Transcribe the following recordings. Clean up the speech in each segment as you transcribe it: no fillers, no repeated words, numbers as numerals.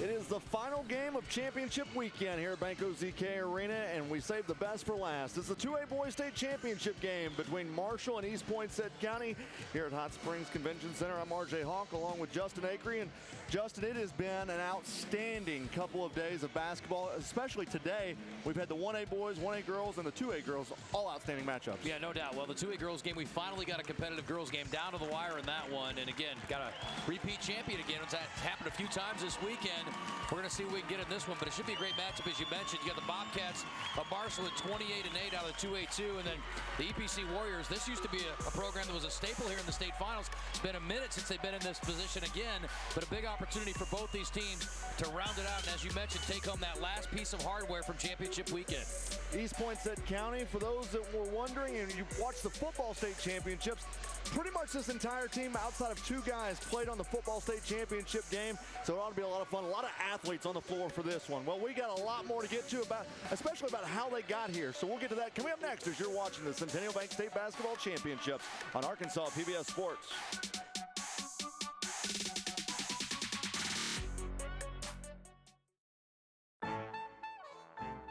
It is the final game of championship weekend here at Banco ZK Arena, and we saved the best for last. It's the 2A Boys State Championship game between Marshall and East Poinsett County here at Hot Springs Convention Center. I'm RJ Hawk along with Justin Acree. And Justin, it has been an outstanding couple of days of basketball, especially today. We've had the 1A boys, 1A girls, and the 2A girls, all outstanding matchups. Yeah, no doubt. Well, the 2A girls game, we finally got a competitive girls game down to the wire in that one. And again, got a repeat champion again. It's happened a few times this weekend. We're going to see what we can get in this one, but it should be a great matchup, as you mentioned. You got the Bobcats of Marshall at 28-8 out of the 2A2, and then the EPC Warriors. This used to be a program that was a staple here in the state finals. It's been a minute since they've been in this position again, but a big opportunity for both these teams to round it out, and as you mentioned, take home that last piece of hardware from championship weekend. East Poinsett County, for those that were wondering, and you watched the football state championships, pretty much this entire team outside of two guys played on the football state championship game, so it ought to be a lot of fun. A lot of athletes on the floor for this one. Well, we got a lot more to get to, especially about how they got here, so we'll get to that coming up next as you're watching the Centennial Bank State Basketball Championships on Arkansas PBS Sports.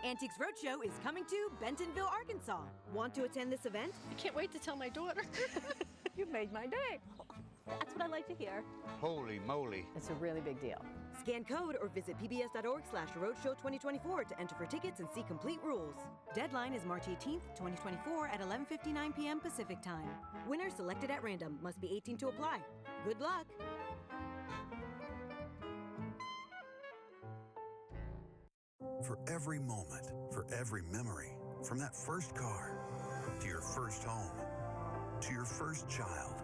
Antiques Roadshow is coming to Bentonville, Arkansas. Want to attend this event? I can't wait to tell my daughter. You made my day. That's what I like to hear. Holy moly. It's a really big deal. Scan code or visit pbs.org/roadshow 2024 to enter for tickets and see complete rules. Deadline is March 18th, 2024 at 11:59 p.m. Pacific Time. Winners selected at random. Must be 18 to apply. Good luck. For every moment, for every memory, from that first car to your first home, to your first child,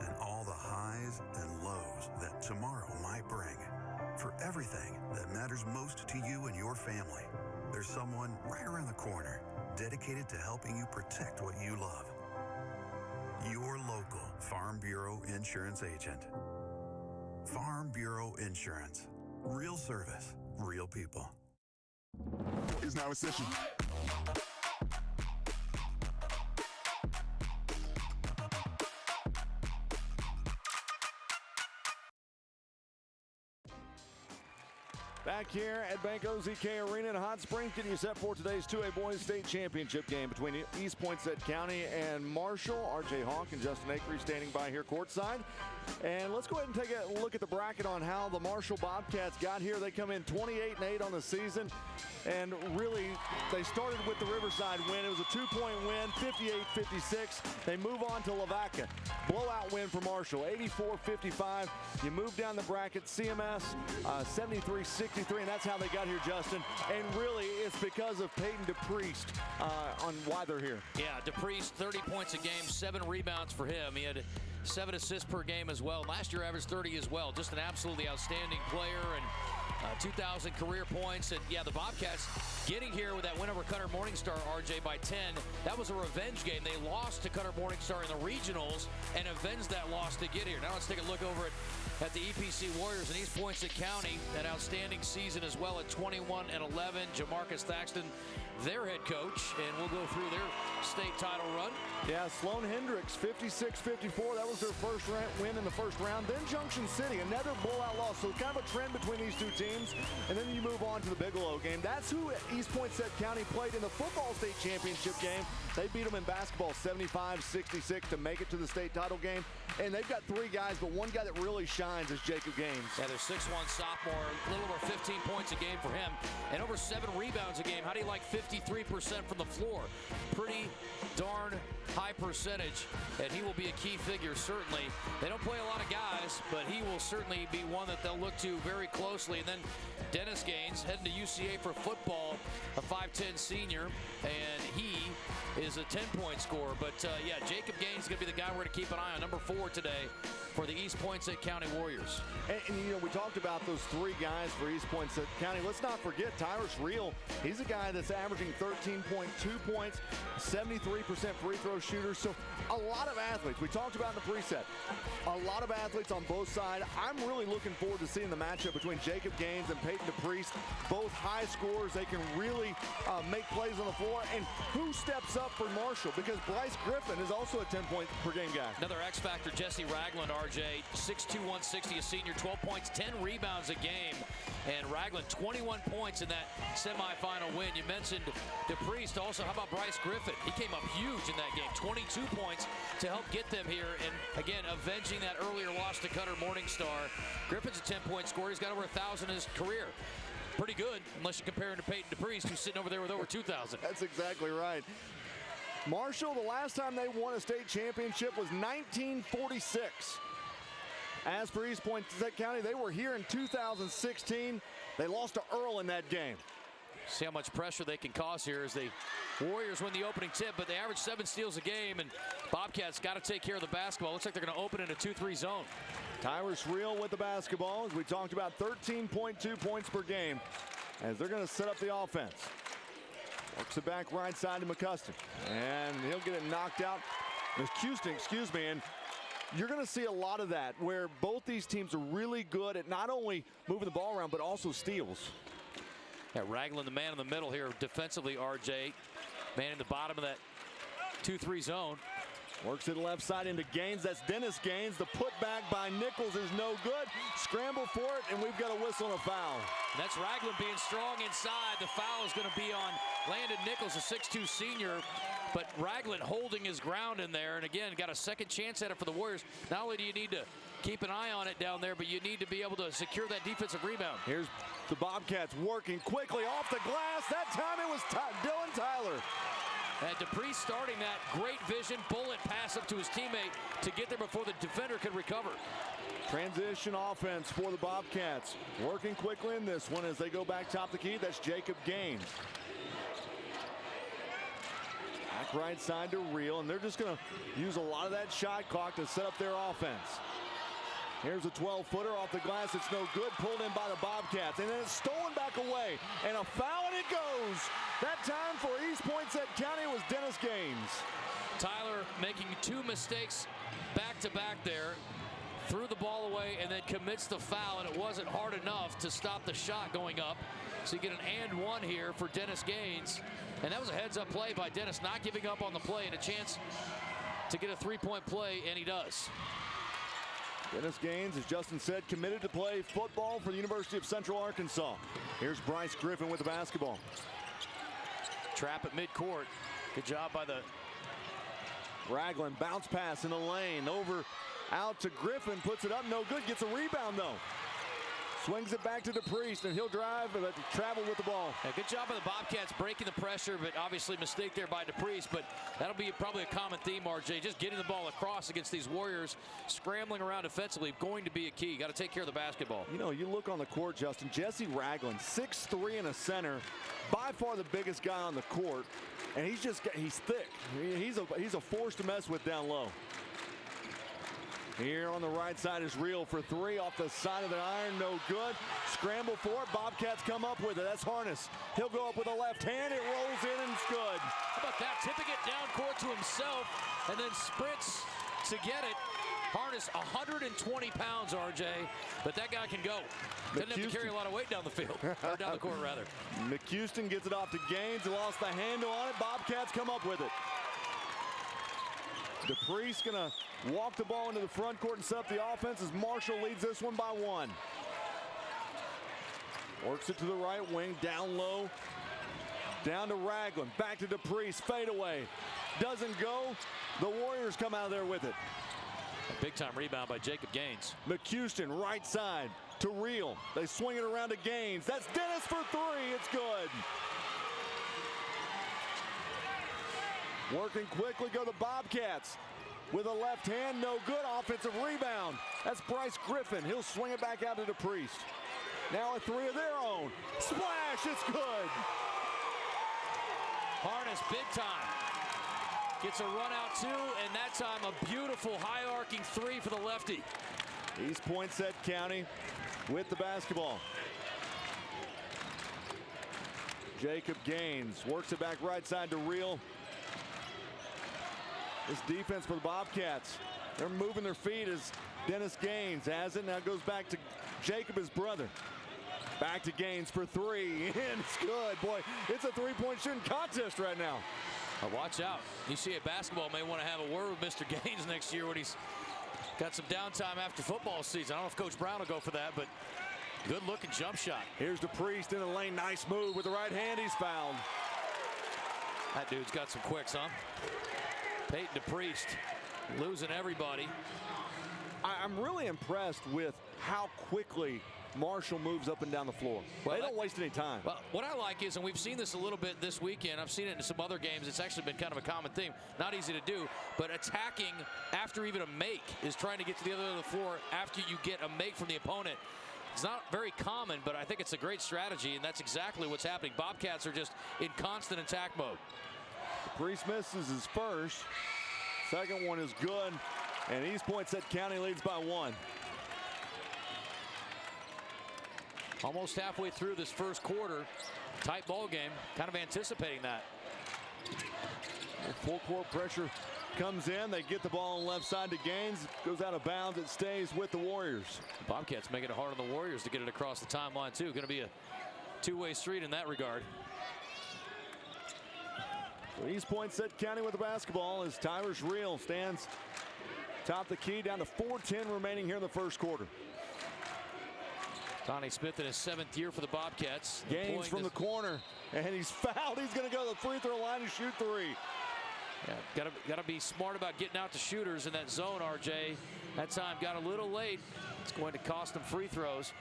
and all the highs and lows that tomorrow might bring. For everything that matters most to you and your family, there's someone right around the corner dedicated to helping you protect what you love. Your local Farm Bureau Insurance agent. Farm Bureau Insurance. Real service, real people. Is now in session. Back here at Banco ZK Arena in Hot Springs, getting you set for today's 2A Boys State Championship game between East Poinsett County and Marshall. RJ Hawk and Justin Acree standing by here courtside. And let's go ahead and take a look at the bracket on how the Marshall Bobcats got here. They come in 28-8 on the season. And really, they started with the Riverside win. It was a 2-point win, 58-56. They move on to Lavaca. Blowout win for Marshall, 84-55. You move down the bracket, CMS, 73-63, and that's how they got here, Justin. And really, it's because of Peyton DePriest on why they're here. Yeah, DePriest, 30 points a game, 7 rebounds for him. He had 7 assists per game as well. Last year averaged 30 as well. Just an absolutely outstanding player, and 2,000 career points. And yeah, the Bobcats getting here with that win over Cutter Morningstar, RJ, by 10. That was a revenge game. They lost to Cutter Morningstar in the regionals and avenged that loss to get here. Now let's take a look over at the EPC Warriors in East Poinsett County. An outstanding season as well at 21-11. Jamarcus Thaxton, their head coach, and we'll go through their state title run. Yeah, Sloan Hendricks, 56-54. That was their first win in the first round. Then Junction City, another blowout loss. So kind of a trend between these two teams. And then you move on to the Bigelow game. That's who East Poinsett County played in the football state championship game. They beat them in basketball 75-66 to make it to the state title game. And they've got 3 guys, but one guy that really shines is Jacob Gaines. Yeah, they're 6'1" sophomore, a little over 15 points a game for him, and over 7 rebounds a game. How do you like 53% from the floor? Pretty darn high percentage, and he will be a key figure, certainly. They don't play a lot of guys, but he will certainly be one that they'll look to very closely. And then Dennis Gaines heading to UCA for football, a 5'10" senior, and he is a 10-point scorer. But yeah, Jacob Gaines is going to be the guy we're going to keep an eye on, number 4 today for the East Poinsett County Warriors. And you know, we talked about those 3 guys for East Poinsett County. Let's not forget Tyrus Reel. He's a guy that's averaging 13.2 points, 73% free throw shooter. So a lot of athletes. We talked about in the preset. A lot of athletes on both sides. I'm really looking forward to seeing the matchup between Jacob Gaines and Peyton DePriest. Both high scorers. They can really make plays on the floor. And who steps up for Marshall? Because Bryce Griffin is also a 10-point per game guy. Another X factor, Jesse Ragland, RJ, 6'2", 160, a senior, 12 points, 10 rebounds a game. And Ragland 21 points in that semifinal win. You mentioned DePriest also. How about Bryce Griffin? He came up huge in that game. 22 points to help get them here. And again, avenging that earlier loss to Cutter Morningstar. Griffin's a 10-point scorer. He's got over 1,000 in his career. Pretty good, unless you compare him to Peyton DePriest, who's sitting over there with over 2,000. That's exactly right. Marshall, the last time they won a state championship was 1946. As for East Poinsett County, they were here in 2016. They lost to Earl in that game. See how much pressure they can cause here as the Warriors win the opening tip, but they average 7 steals a game, and Bobcats got to take care of the basketball. Looks like they're going to open in a 2-3 zone. Tyrus Reel with the basketball, as we talked about, 13.2 points per game, as they're going to set up the offense. Works it back right side to McCuston, and he'll get it knocked out. McCuston, excuse me, and you're going to see a lot of that where both these teams are really good at not only moving the ball around, but also steals. Yeah, Ragland, the man in the middle here defensively, RJ. Man in the bottom of that 2-3 zone. Works it left side into Gaines. That's Dennis Gaines. The putback by Nichols is no good. Scramble for it, and we've got a whistle and a foul. And that's Ragland being strong inside. The foul is going to be on Landon Nichols, a 6'2 senior. But Ragland holding his ground in there, and again, got a second chance at it for the Warriors. Not only do you need to keep an eye on it down there, but you need to be able to secure that defensive rebound. Here's the Bobcats working quickly off the glass. That time it was Dylan Tyler. And DePriest starting that great vision, bullet pass up to his teammate to get there before the defender could recover. Transition offense for the Bobcats. Working quickly in this one as they go back top the key. That's Jacob Gaines. Back right side to Reel, and they're just going to use a lot of that shot clock to set up their offense. Here's a 12-footer off the glass. It's no good. Pulled in by the Bobcats. And then it's stolen back away. And a foul, and it goes. That time for East Poinsett County was Dennis Gaines. Tyler making 2 mistakes back-to-back there. Threw the ball away and then commits the foul. And it wasn't hard enough to stop the shot going up. So you get an and one here for Dennis Gaines. And that was a heads-up play by Dennis, not giving up on the play and a chance to get a 3-point play, and he does. Dennis Gaines, as Justin said, committed to play football for the University of Central Arkansas. Here's Bryce Griffin with the basketball. Trap at midcourt. Good job by the Ragland. Bounce pass in the lane. Over out to Griffin. Puts it up. No good. Gets a rebound, though. Swings it back to DePriest, and he'll drive, but travel with the ball. Yeah, good job by the Bobcats breaking the pressure, but obviously mistake there by DePriest. But that'll be probably a common theme, RJ. Just getting the ball across against these Warriors, scrambling around defensively, going to be a key. Got to take care of the basketball. You know, you look on the court, Justin. Jesse Ragland, 6'3" in a center, by far the biggest guy on the court, and he's thick. He's a force to mess with down low. Here on the right side is Reel for 3 off the side of the iron. No good. Scramble for it. Bobcats come up with it. That's Harness. He'll go up with a left hand. It rolls in and it's good. How about that? Tipping it down court to himself and then sprints to get it. Harness 120 pounds, RJ, but that guy can go. Doesn't have to carry a lot of weight down the field, or down the court rather. McCuston gets it off to Gaines. He lost the handle on it. Bobcats come up with it. DePriest gonna walk the ball into the front court and set up the offense as Marshall leads this one by 1. Works it to the right wing, down low, down to Ragland, back to DePriest, fade away. Doesn't go. The Warriors come out of there with it. A big time rebound by Jacob Gaines. McCuston right side to Reel. They swing it around to Gaines. That's Dennis for 3. It's good. Working quickly go the Bobcats. With a left hand, no good. Offensive rebound. That's Bryce Griffin. He'll swing it back out to DePriest. Now a 3 of their own. Splash, it's good. Harness big time. Gets a run out too, and that time a beautiful high arcing 3 for the lefty. East Poinsett County with the basketball. Jacob Gaines works it back right side to Reel. This defense for the Bobcats, they're moving their feet as Dennis Gaines has it. Now goes back to Jacob, his brother. Back to Gaines for 3, and it's good. Boy, it's a 3-point shooting contest right now. Watch out. UCA basketball may want to have a word with Mr. Gaines next year when he's got some downtime after football season. I don't know if Coach Brown will go for that, but Good looking jump shot. Here's DePriest in the lane. Nice move with the right hand. He's fouled. That dude's got some quicks, huh? Peyton DePriest losing everybody. I'm really impressed with how quickly Marshall moves up and down the floor. Well, they don't waste any time. Well, what I like is, and we've seen this a little bit this weekend, I've seen it in some other games, it's actually been kind of a common theme. Not easy to do, but attacking after even a make is trying to get to the other end of the floor after you get a make from the opponent. It's not very common, but I think it's a great strategy, and that's exactly what's happening. Bobcats are just in constant attack mode. Priest misses his first. Second one is good, and East Poinsett County leads by 1. Almost halfway through this first quarter. Tight ball game. Kind of anticipating that. Full court pressure comes in. They get the ball on the left side to Gaines. Goes out of bounds. It stays with the Warriors. Bobcats making it hard on the Warriors to get it across the timeline, too. Going to be a two-way street in that regard. So East Poinsett County with the basketball as Tyrus Reel stands top the key, down to 4:10 remaining here in the first quarter. Donnie Smith in his 7th year for the Bobcats. Gaines from the corner, and he's fouled. He's going to go to the free throw line and shoot 3. Yeah, gotta be smart about getting out to shooters in that zone, RJ. That time got a little late. It's going to cost them free throws.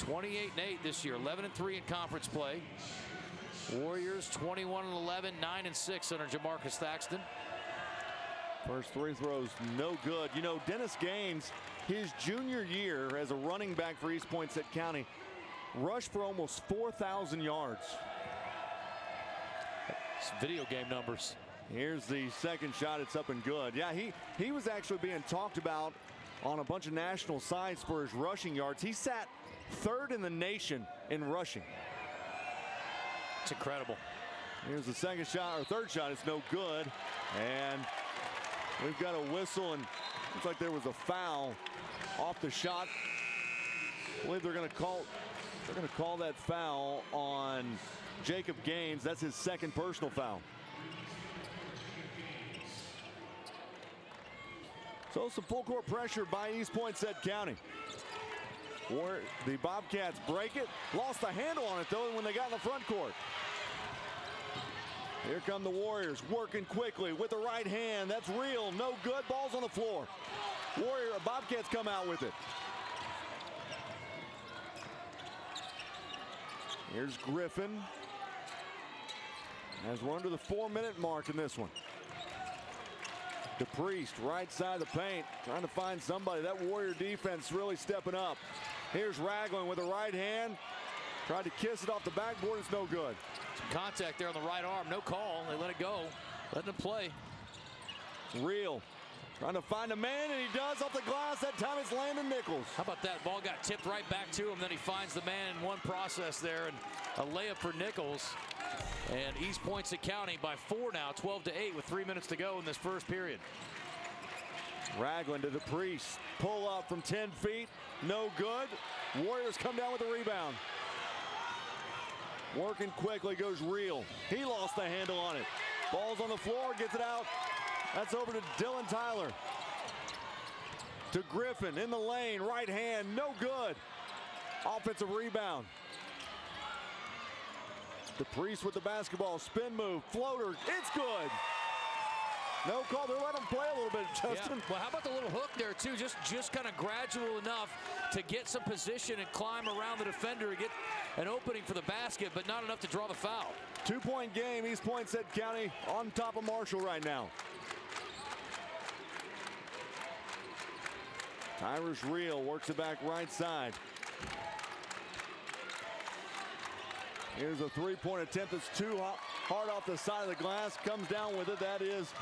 28-8 this year, 11-3 in conference play. Warriors 21-11, 9-6 under Jamarcus Thaxton. First 3 throws no good. You know, Dennis Gaines, his junior year as a running back for East Poinsett County, rushed for almost 4,000 yards. It's video game numbers. Here's the second shot. It's up and good. Yeah, he was actually being talked about on a bunch of national sites for his rushing yards. He sat 3rd in the nation in rushing. It's incredible. Here's the second shot, or third shot. It's no good. And we've got a whistle, and looks like there was a foul off the shot. I believe they're going to call that foul on Jacob Gaines. That's his 2nd personal foul. So some full court pressure by East Poinsett County. The Bobcats break it. Lost the handle on it, though, when they got in the front court. Here come the Warriors working quickly with the right hand. That's real. No good. Ball's on the floor. Bobcats come out with it. Here's Griffin. As we're under the 4-minute mark in this one. DePriest, right side of the paint, trying to find somebody. That Warrior defense really stepping up. Here's Ragland with the right hand. Tried to kiss it off the backboard. It's no good. Some contact there on the right arm. No call. They let it go. Letting him play. Real. Trying to find a man, and he does off the glass. That time it's Landon Nichols. How about that? Ball got tipped right back to him. Then he finds the man in one process there. And a layup for Nichols. And East Poinsett County by 4 now, 12-8 with 3 minutes to go in this first period. Ragland to DePriest. Pull up from 10 feet. No good. Warriors come down with the rebound. Working quickly goes Real. He lost the handle on it. Ball's on the floor, gets it out. That's over to Dylan Tyler. To Griffin in the lane, right hand, no good. Offensive rebound. DePriest with the basketball, spin move, floater, it's good. No call. They're letting him play a little bit, Justin. Yeah. Well, how about the little hook there, too? Just kind of gradual enough to get some position and climb around the defender and get an opening for the basket, but not enough to draw the foul. 2-point game. East Poinsett County on top of Marshall right now. Tyrus Real works it back right side. Here's a 3-point attempt that's too hard off the side of the glass. Comes down with it. That is,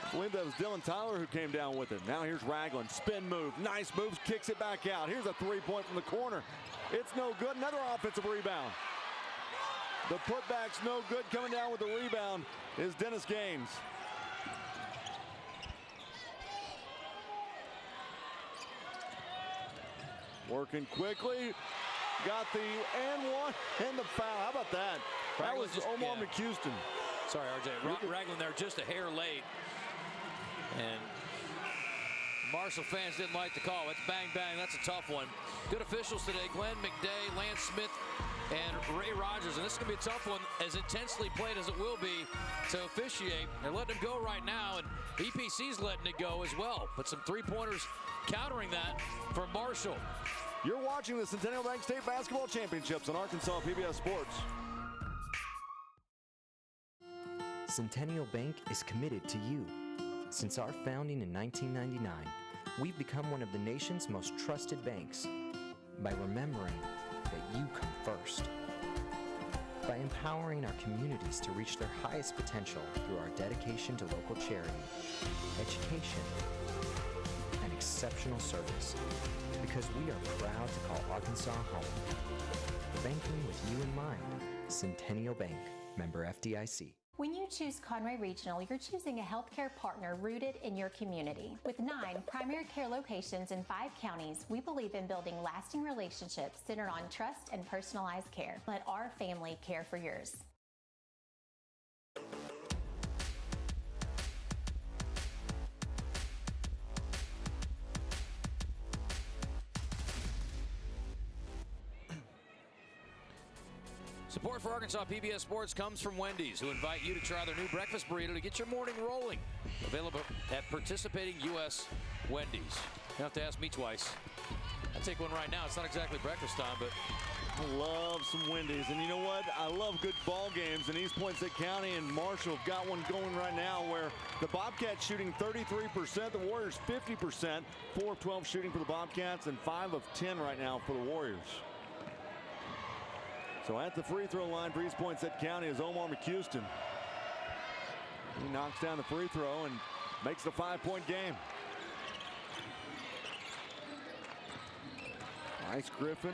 I believe that was Dylan Tyler who came down with it. Now here's Ragland. Spin move. Nice moves. Kicks it back out. Here's a 3-point from the corner. It's no good. Another offensive rebound. The putback's no good. Coming down with the rebound is Dennis Gaines. Working quickly. Got the and one and the foul. How about that? That was Omar McHouston. Sorry, RJ. Ragland there just a hair late. And Marshall fans didn't like the call. It's bang, bang. That's a tough one. Good officials today. Glenn McDay, Lance Smith, and Ray Rogers. And this is going to be a tough one, as intensely played as it will be to officiate. They're letting him go right now, and EPC's letting it go as well. But some three-pointers countering that for Marshall. You're watching the Centennial Bank State Basketball Championships on Arkansas PBS Sports. Centennial Bank is committed to you. Since our founding in 1999, we've become one of the nation's most trusted banks by remembering that you come first, by empowering our communities to reach their highest potential through our dedication to local charity, education, and exceptional service, because we are proud to call Arkansas home. Banking with you in mind. Centennial Bank, member FDIC. When you choose Conway Regional, you're choosing a healthcare partner rooted in your community. With 9 primary care locations in 5 counties, we believe in building lasting relationships centered on trust and personalized care. Let our family care for yours. Support for Arkansas PBS Sports comes from Wendy's, who invite you to try their new breakfast burrito to get your morning rolling. Available at participating U.S. Wendy's. You don't have to ask me twice. I'll take one right now. It's not exactly breakfast time, but I love some Wendy's. And you know what? I love good ball games. And East Poinsett County and Marshall have got one going right now where the Bobcats shooting 33%, the Warriors 50%, 4 of 12 shooting for the Bobcats, and 5 of 10 right now for the Warriors. So at the free throw line for East Poinsett County is Omar McHouston. He knocks down the free throw and makes the 5-point game. Nice Griffin.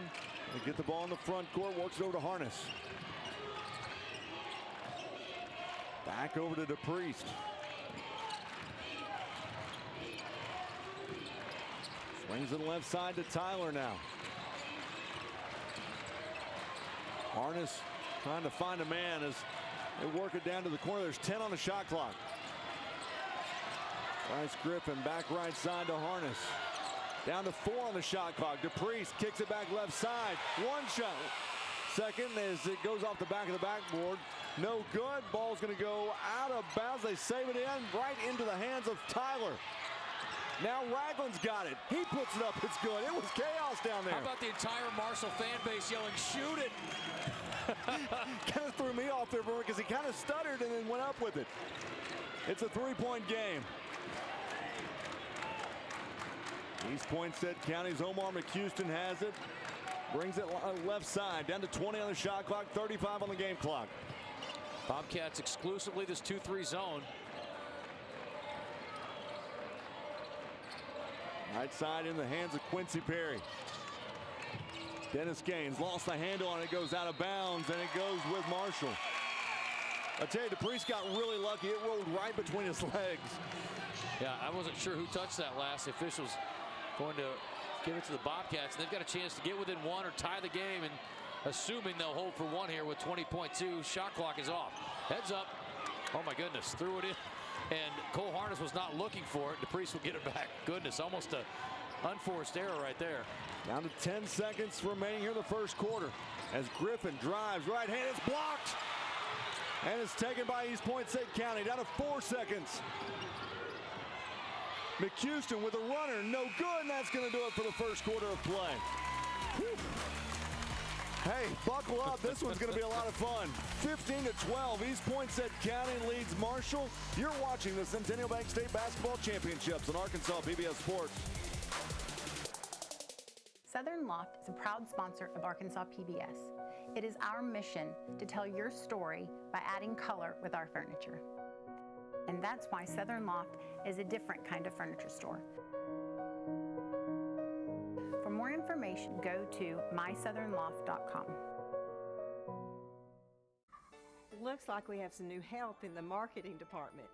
They get the ball in the front court, works it over to Harness. Back over to DePriest. Swings it left side to Tyler now. Harness trying to find a man as they work it down to the corner. There's 10 on the shot clock. Bryce Griffin back right side to Harness. Down to 4 on the shot clock. DePriest kicks it back left side. One shot. Second as it goes off the back of the backboard. No good. Ball's going to go out of bounds. They save it in right into the hands of Tyler. Now Ragland's got it. He puts it up. It's good. It was chaos down there. How about the entire Marshall fan base yelling, "Shoot it!" Kind of threw me off there because he kind of stuttered and then went up with it. It's a 3-point game. East Poinsett County's Omar McHouston has it. Brings it left side. Down to 20 on the shot clock. 35 on the game clock. Bobcats exclusively this 2-3 zone. Right side in the hands of Quincy Perry. Dennis Gaines lost the handle on it, goes out of bounds, and it goes with Marshall. I tell you, DePriest got really lucky. It rolled right between his legs. Yeah, I wasn't sure who touched that last. The officials going to give it to the Bobcats. They've got a chance to get within 1 or tie the game, and assuming they'll hold for 1 here with 20.2. Shot clock is off. Heads up. Oh, my goodness. Threw it in. And Cole Harness was not looking for it. DePriest will get it back. Goodness, almost a unforced error right there. Down to 10 seconds remaining here in the first quarter. As Griffin drives right hand, it's blocked. And it's taken by East Poinsett County. Down to 4 seconds. McHouston with a runner, no good, and that's going to do it for the first quarter of play. Whew. Hey, buckle up. This one's going to be a lot of fun. 15-12, East Poinsett County leads Marshall. You're watching the Centennial Bank State Basketball Championships on Arkansas PBS Sports. Southern Loft is a proud sponsor of Arkansas PBS. It is our mission to tell your story by adding color with our furniture. And that's why Southern Loft is a different kind of furniture store. For more information, go to mysouthernloft.com. Looks like we have some new help in the marketing department.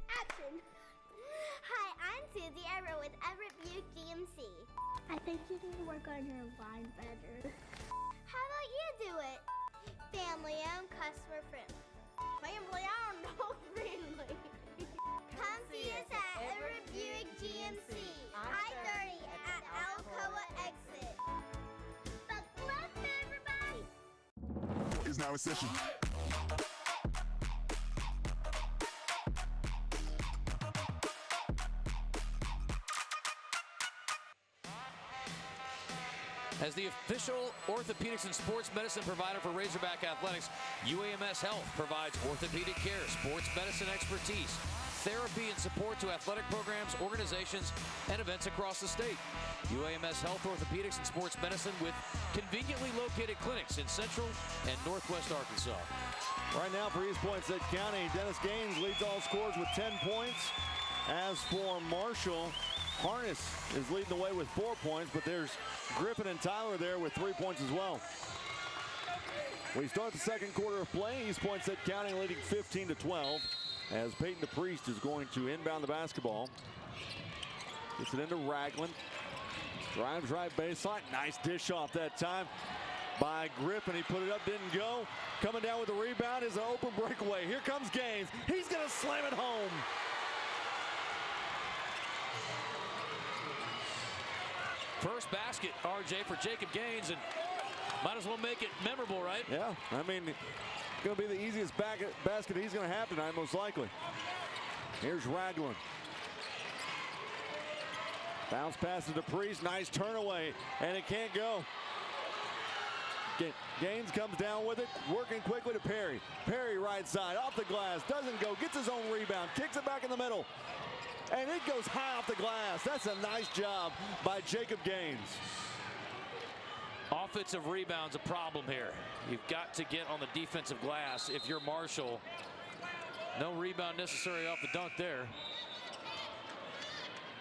Action! Hi, I'm Susie Everett with Everett Buick GMC. I think you need to work on your line better. How about you do it? Family-owned, customer-friendly. Family-owned, no friendly. Come see us at Everett is now in session. As the official orthopedics and sports medicine provider for Razorback Athletics, UAMS Health provides orthopedic care, sports medicine expertise, therapy and support to athletic programs, organizations, and events across the state. UAMS Health Orthopedics and Sports Medicine with conveniently located clinics in Central and Northwest Arkansas. Right now for East Poinsett County, Dennis Gaines leads all scores with 10 points. As for Marshall, Harness is leading the way with 4 points, but there's Griffin and Tyler there with 3 points as well. We start the second quarter of play. East Poinsett County leading 15-12 as Peyton DePriest is going to inbound the basketball. Gets it into Ragland. Drives right baseline. Nice dish off that time by Griffin. He put it up, didn't go. Coming down with the rebound is an open breakaway. Here comes Gaines. He's going to slam it home. First basket, RJ, for Jacob Gaines, and might as well make it memorable, right? Yeah, I mean, it's going to be the easiest basket he's going to have tonight, most likely. Here's Ragland. Bounce pass to DePriest, nice turn away, and it can't go. Gaines comes down with it, working quickly to Perry. Perry right side, off the glass, doesn't go, gets his own rebound, kicks it back in the middle. And it goes high off the glass. That's a nice job by Jacob Gaines. Offensive rebound's a problem here. You've got to get on the defensive glass if you're Marshall. No rebound necessary off the dunk there.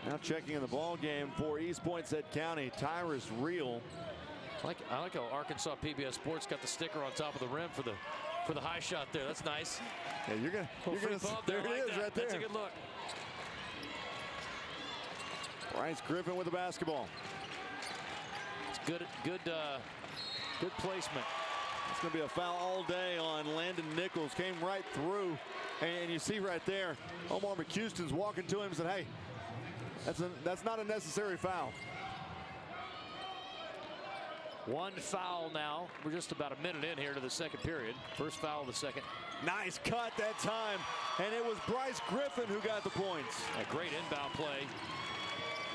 Now checking in the ball game for East Poinsett County, Tyrus Reel. I like how Arkansas PBS Sports got the sticker on top of the rim for the high shot there. That's nice. Yeah, you're gonna there it is right there. That's a good look. Bryce Griffin with the basketball. It's good placement. It's going to be a foul all day on Landon Nichols. Came right through, and you see right there, Omar McHouston's walking to him and said, "Hey, that's not a necessary foul." One foul now. We're just about a minute in here to the second period. First foul of the second. Nice cut that time, and it was Bryce Griffin who got the points. A great inbound play.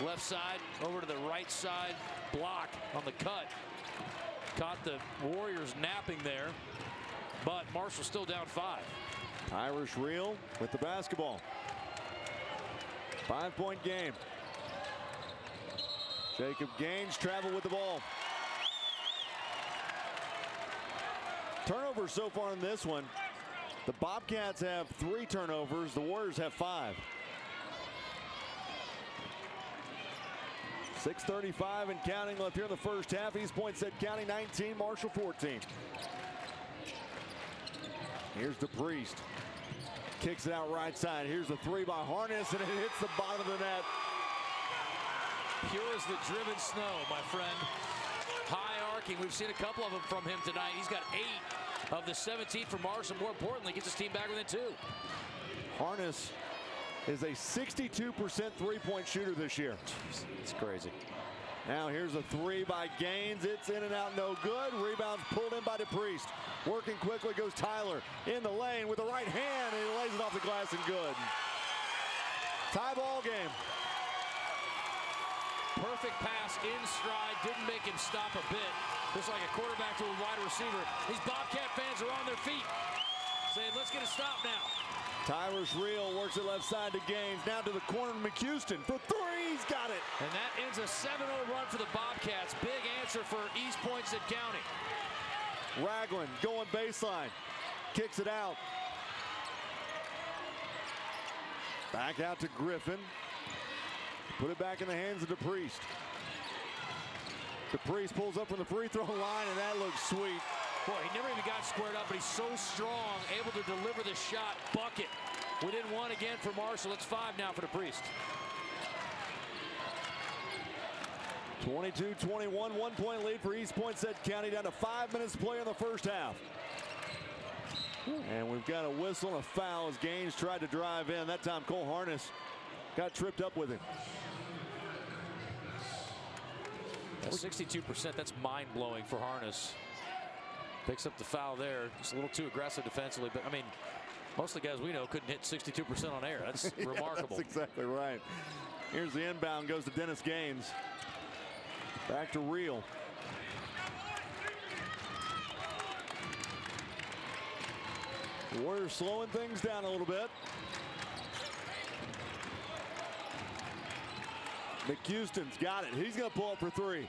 Left side over to the right side, block on the cut. Caught the Warriors napping there, but Marshall still down 5. Irish Reel with the basketball. 5-point game. Jacob Gaines travel with the ball. Turnovers so far in this one. The Bobcats have 3 turnovers. The Warriors have 5. 6:35 and counting left here in the first half. East Poinsett County 19, Marshall 14. Here's DePriest. Kicks it out right side. Here's the 3 by Harness, and it hits the bottom of the net. Pure as the driven snow, my friend. High arcing. We've seen a couple of them from him tonight. He's got 8 of the 17 for Marshall. More importantly, gets his team back within 2. Harness is a 62% three-point shooter this year. Jeez, it's crazy. Now here's a 3 by Gaines. It's in and out, no good. Rebounds pulled in by DePriest. Working quickly goes Tyler in the lane with the right hand, and he lays it off the glass and good. Tie ball game. Perfect pass in stride, didn't make him stop a bit. Just like a quarterback to a wide receiver. These Bobcat fans are on their feet, saying, let's get a stop now. Tyrus Reel works it left side to Gaines. Now to the corner to McHouston for 3. He's got it. And that ends a 7-0 run for the Bobcats. Big answer for East Poinsett County. Ragland going baseline. Kicks it out. Back out to Griffin. Put it back in the hands of DePriest. DePriest pulls up from the free throw line, and that looks sweet. Boy, he never even got squared up, but he's so strong, able to deliver the shot. Bucket. Within 1 again for Marshall. It's 5 now for DePriest. 22-21, 1-point lead for East Poinsett County, down to 5 minutes to play in the first half. And we've got a whistle and a foul as Gaines tried to drive in. That time Cole Harness got tripped up with him. 62%, that's mind-blowing for Harness. Picks up the foul there. Just a little too aggressive defensively. But, I mean, most of the guys we know couldn't hit 62% on air. That's yeah, remarkable. That's exactly right. Here's the inbound. Goes to Dennis Gaines. Back to Reel. Warriors slowing things down a little bit. McHouston's got it. He's going to pull up for three.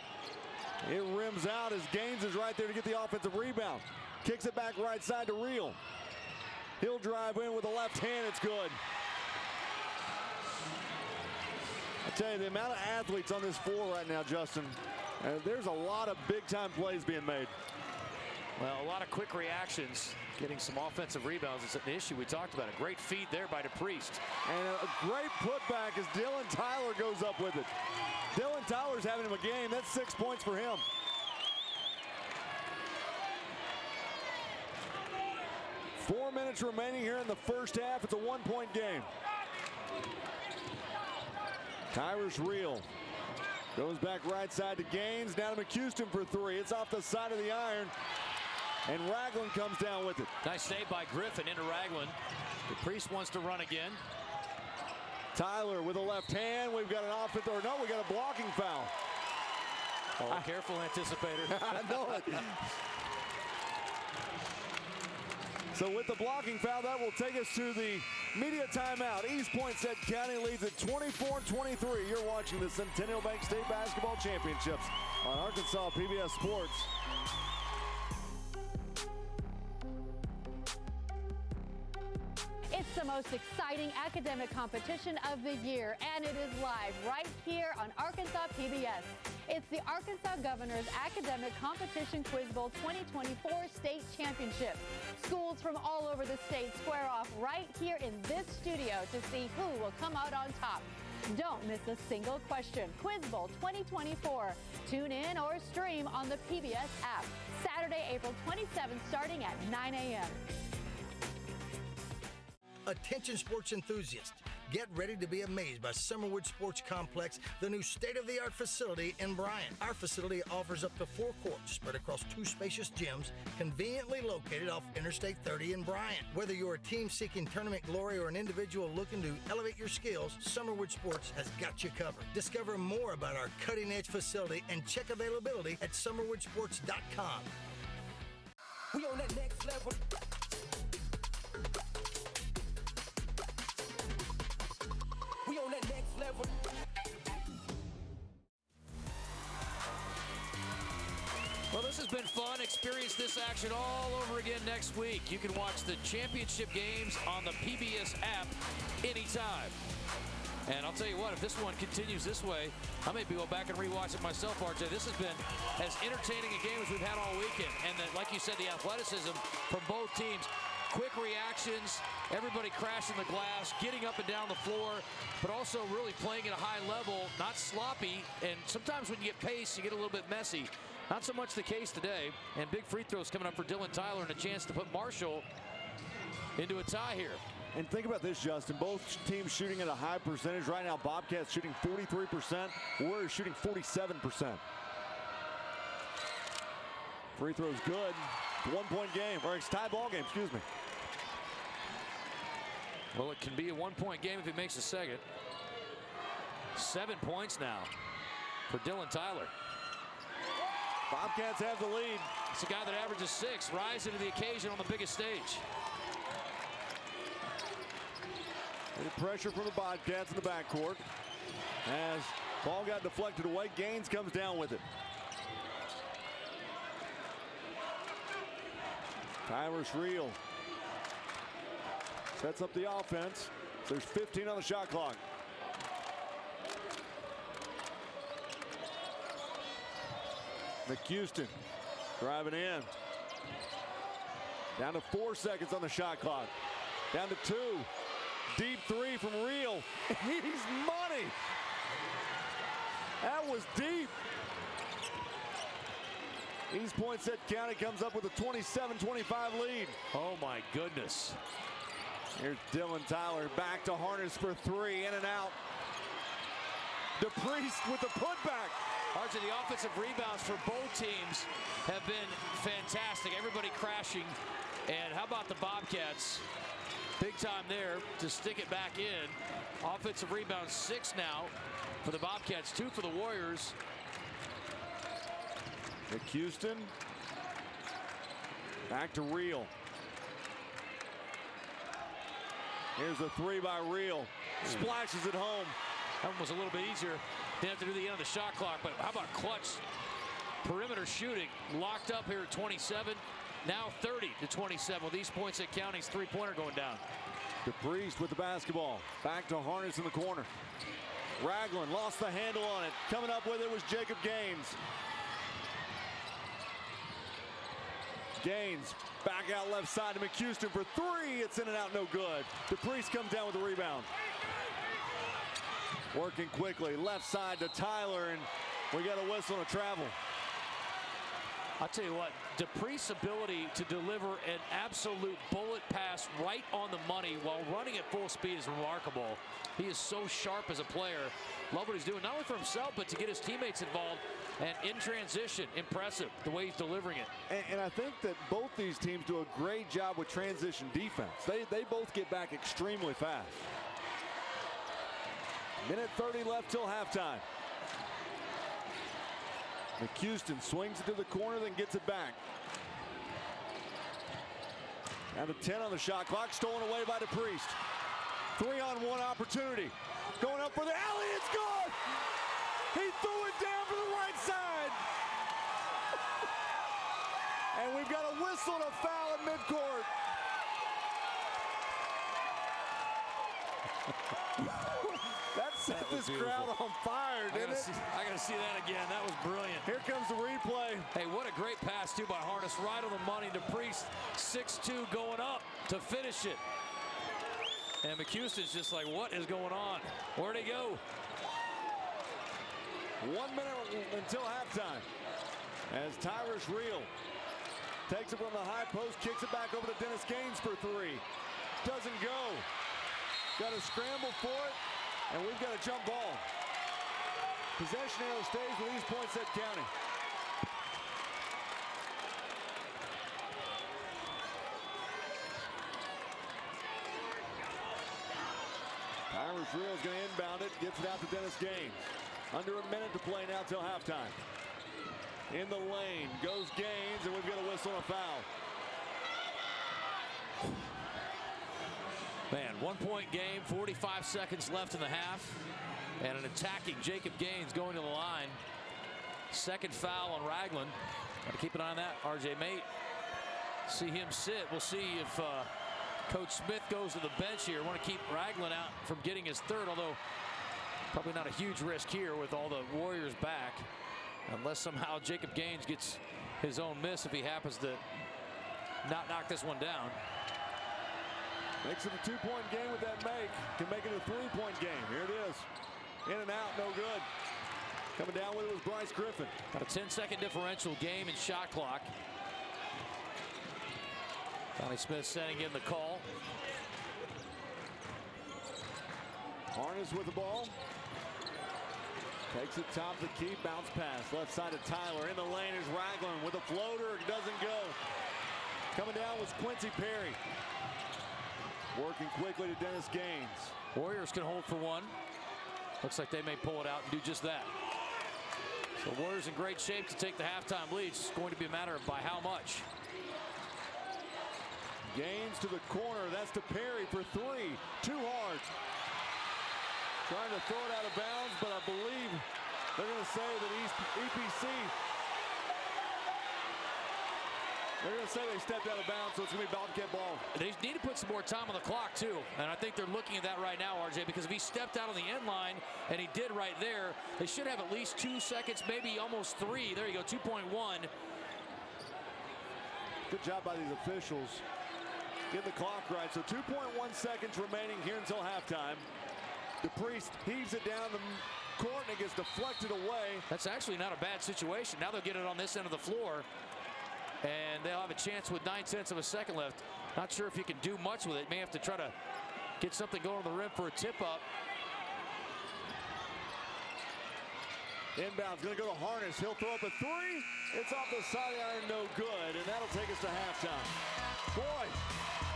It rims out as Gaines is right there to get the offensive rebound. Kicks it back right side to Reel. He'll drive in with the left hand. It's good. I tell you, the amount of athletes on this floor right now, Justin, there's a lot of big-time plays being made. Well, a lot of quick reactions. Getting some offensive rebounds is an issue. We talked about a great feed there by DePriest. And a great putback as Dylan Tyler goes up with it. Dylan Tyler's having him a game. That's 6 points for him. Four minutes remaining here in the first half. It's a one-point game. Tyrus Reel goes back right side to Gaines. Now to McHouston for three. It's off the side of the iron. And Ragland comes down with it. Nice save by Griffin into Ragland. DePriest wants to run again. Tyler with a left hand. We've got an offense, or no, we got a blocking foul. Oh, careful, anticipator. I know it. So with the blocking foul, that will take us to the media timeout. East Poinsett County leads at 24-23. You're watching the Centennial Bank State Basketball Championships on Arkansas PBS Sports. It's the most exciting academic competition of the year, and it is live right here on Arkansas PBS. It's the Arkansas Governor's Academic Competition Quiz Bowl 2024 State Championship. Schools from all over the state square off right here in this studio to see who will come out on top. Don't miss a single question. Quiz Bowl 2024. Tune in or stream on the PBS app. Saturday, April 27th, starting at 9 a.m. Attention sports enthusiasts, get ready to be amazed by Summerwood Sports Complex, the new state-of-the-art facility in Bryant. Our facility offers up to 4 courts spread across 2 spacious gyms, conveniently located off Interstate 30 in Bryant. Whether you're a team seeking tournament glory or an individual looking to elevate your skills, Summerwood Sports has got you covered. Discover more about our cutting-edge facility and check availability at summerwoodsports.com. We on that next level. We on that next level. Well, this has been fun. Experience this action all over again next week. You can watch the championship games on the PBS app anytime. And I'll tell you what, if this one continues this way, I may go back and rewatch it myself, RJ. This has been as entertaining a game as we've had all weekend. And then, like you said, the athleticism from both teams. Quick reactions, everybody crashing the glass, getting up and down the floor, but also really playing at a high level, not sloppy. And sometimes when you get pace, you get a little bit messy. Not so much the case today. And big free throws coming up for Dylan Tyler and a chance to put Marshall into a tie here. And think about this, Justin. Both teams shooting at a high percentage. Right now, Bobcats shooting 43%. Warriors shooting 47%. Free throws good. 1-point game, or it's tie ball game, excuse me. Well, it can be a 1-point game if he makes a second. 7 points now for Dylan Tyler. Bobcats have the lead. It's a guy that averages 6, rising to the occasion on the biggest stage. Any pressure from the Bobcats in the backcourt. As ball got deflected away, Gaines comes down with it. Tyrus Reel sets up the offense. So there's 15 on the shot clock. McHouston driving in. Down to 4 seconds on the shot clock. Down to 2. Deep 3 from Reel. He's money. That was deep. East Poinsett County comes up with a 27-25 lead. Oh my goodness. Here's Dylan Tyler back to harness for 3, in and out. DePriest with the putback. RJ, the offensive rebounds for both teams have been fantastic. Everybody crashing. And how about the Bobcats? Big time there to stick it back in. Offensive rebounds 6 now for the Bobcats, 2 for the Warriors. Houston back to Reel. Here's a 3 by Reel. Splashes it home. That one was a little bit easier. Didn't have to do the end of the shot clock, but how about clutch perimeter shooting? Locked up here at 27. Now 30-27 with East Poinsett County's three-pointer going down. DePriest with the basketball. Back to Harness in the corner. Ragland lost the handle on it. Coming up with it was Jacob Gaines. Gaines back out left side to McHouston for 3. It's in and out, no good. DePriest comes down with the rebound. Working quickly, left side to Tyler, and we got a whistle and a travel. I'll tell you what, DePriest's ability to deliver an absolute bullet pass right on the money while running at full speed is remarkable. He is so sharp as a player. Love what he's doing, not only for himself, but to get his teammates involved. And in transition, impressive the way he's delivering it. And I think that both these teams do a great job with transition defense. They both get back extremely fast. Minute 30 left till halftime. McHouston swings it to the corner, then gets it back. Down to 10 on the shot clock, stolen away by DePriest. 3-on-1 opportunity. Going up for the alley, it's good! He threw it down for the right side. And we've got a whistle and a foul at midcourt. That set this crowd on fire, didn't it? I got to see that again. That was brilliant. Here comes the replay. Hey, what a great pass, too, by Harness. Right on the money. DePriest, 6'2", going up to finish it. And McHouston's just like, what is going on? Where'd he go? 1 minute until halftime. As Tyrus Reel takes it from the high post, kicks it back over to Dennis Gaines for 3. Doesn't go. Got to scramble for it, and we've got a jump ball. Possession arrow stays with East Poinsett County. Tyrus Reel is going to inbound it, gets it out to Dennis Gaines. Under a minute to play now till halftime. In the lane goes Gaines, and we've got a whistle and a foul. Man, 1-point game, 45 seconds left in the half. And an attacking Jacob Gaines going to the line. Second foul on Ragland. Got to keep an eye on that. RJ Mate. See him sit. We'll see if Coach Smith goes to the bench here. Want to keep Ragland out from getting his third, although probably not a huge risk here with all the Warriors back. Unless somehow Jacob Gaines gets his own miss if he happens to not knock this one down. Makes it a 2-point game with that make. Can make it a 3-point game. Here it is. In and out, no good. Coming down with it was Bryce Griffin. Got a 10-second differential game and shot clock. Donnie Smith sending in the call. Harness with the ball. Takes it top of the key, bounce pass. Left side of Tyler. In the lane is Ragland with a floater. Doesn't go. Coming down was Quincy Perry. Working quickly to Dennis Gaines. Warriors can hold for one. Looks like they may pull it out and do just that. So Warriors in great shape to take the halftime lead. It's going to be a matter of by how much. Gaines to the corner. That's to Perry for 3. Too hard. Trying to throw it out of bounds, but I believe they're going to say that EPC. They're going to say they stepped out of bounds, so it's going to be Bobcat ball. They need to put some more time on the clock, too. And I think they're looking at that right now, RJ, because if he stepped out on the end line, and he did right there, they should have at least 2 seconds, maybe almost 3. There you go, 2.1. Good job by these officials. Get the clock right. So 2.1 seconds remaining here until halftime. DePriest heaves it down the court, and it gets deflected away. That's actually not a bad situation. Now they'll get it on this end of the floor. And they'll have a chance with 9/10 of a second left. Not sure if you can do much with it. May have to try to get something going on the rim for a tip-up. Inbound's going to go to Harness. He'll throw up a three. It's off the side of the iron, no good, and that'll take us to halftime. Boy,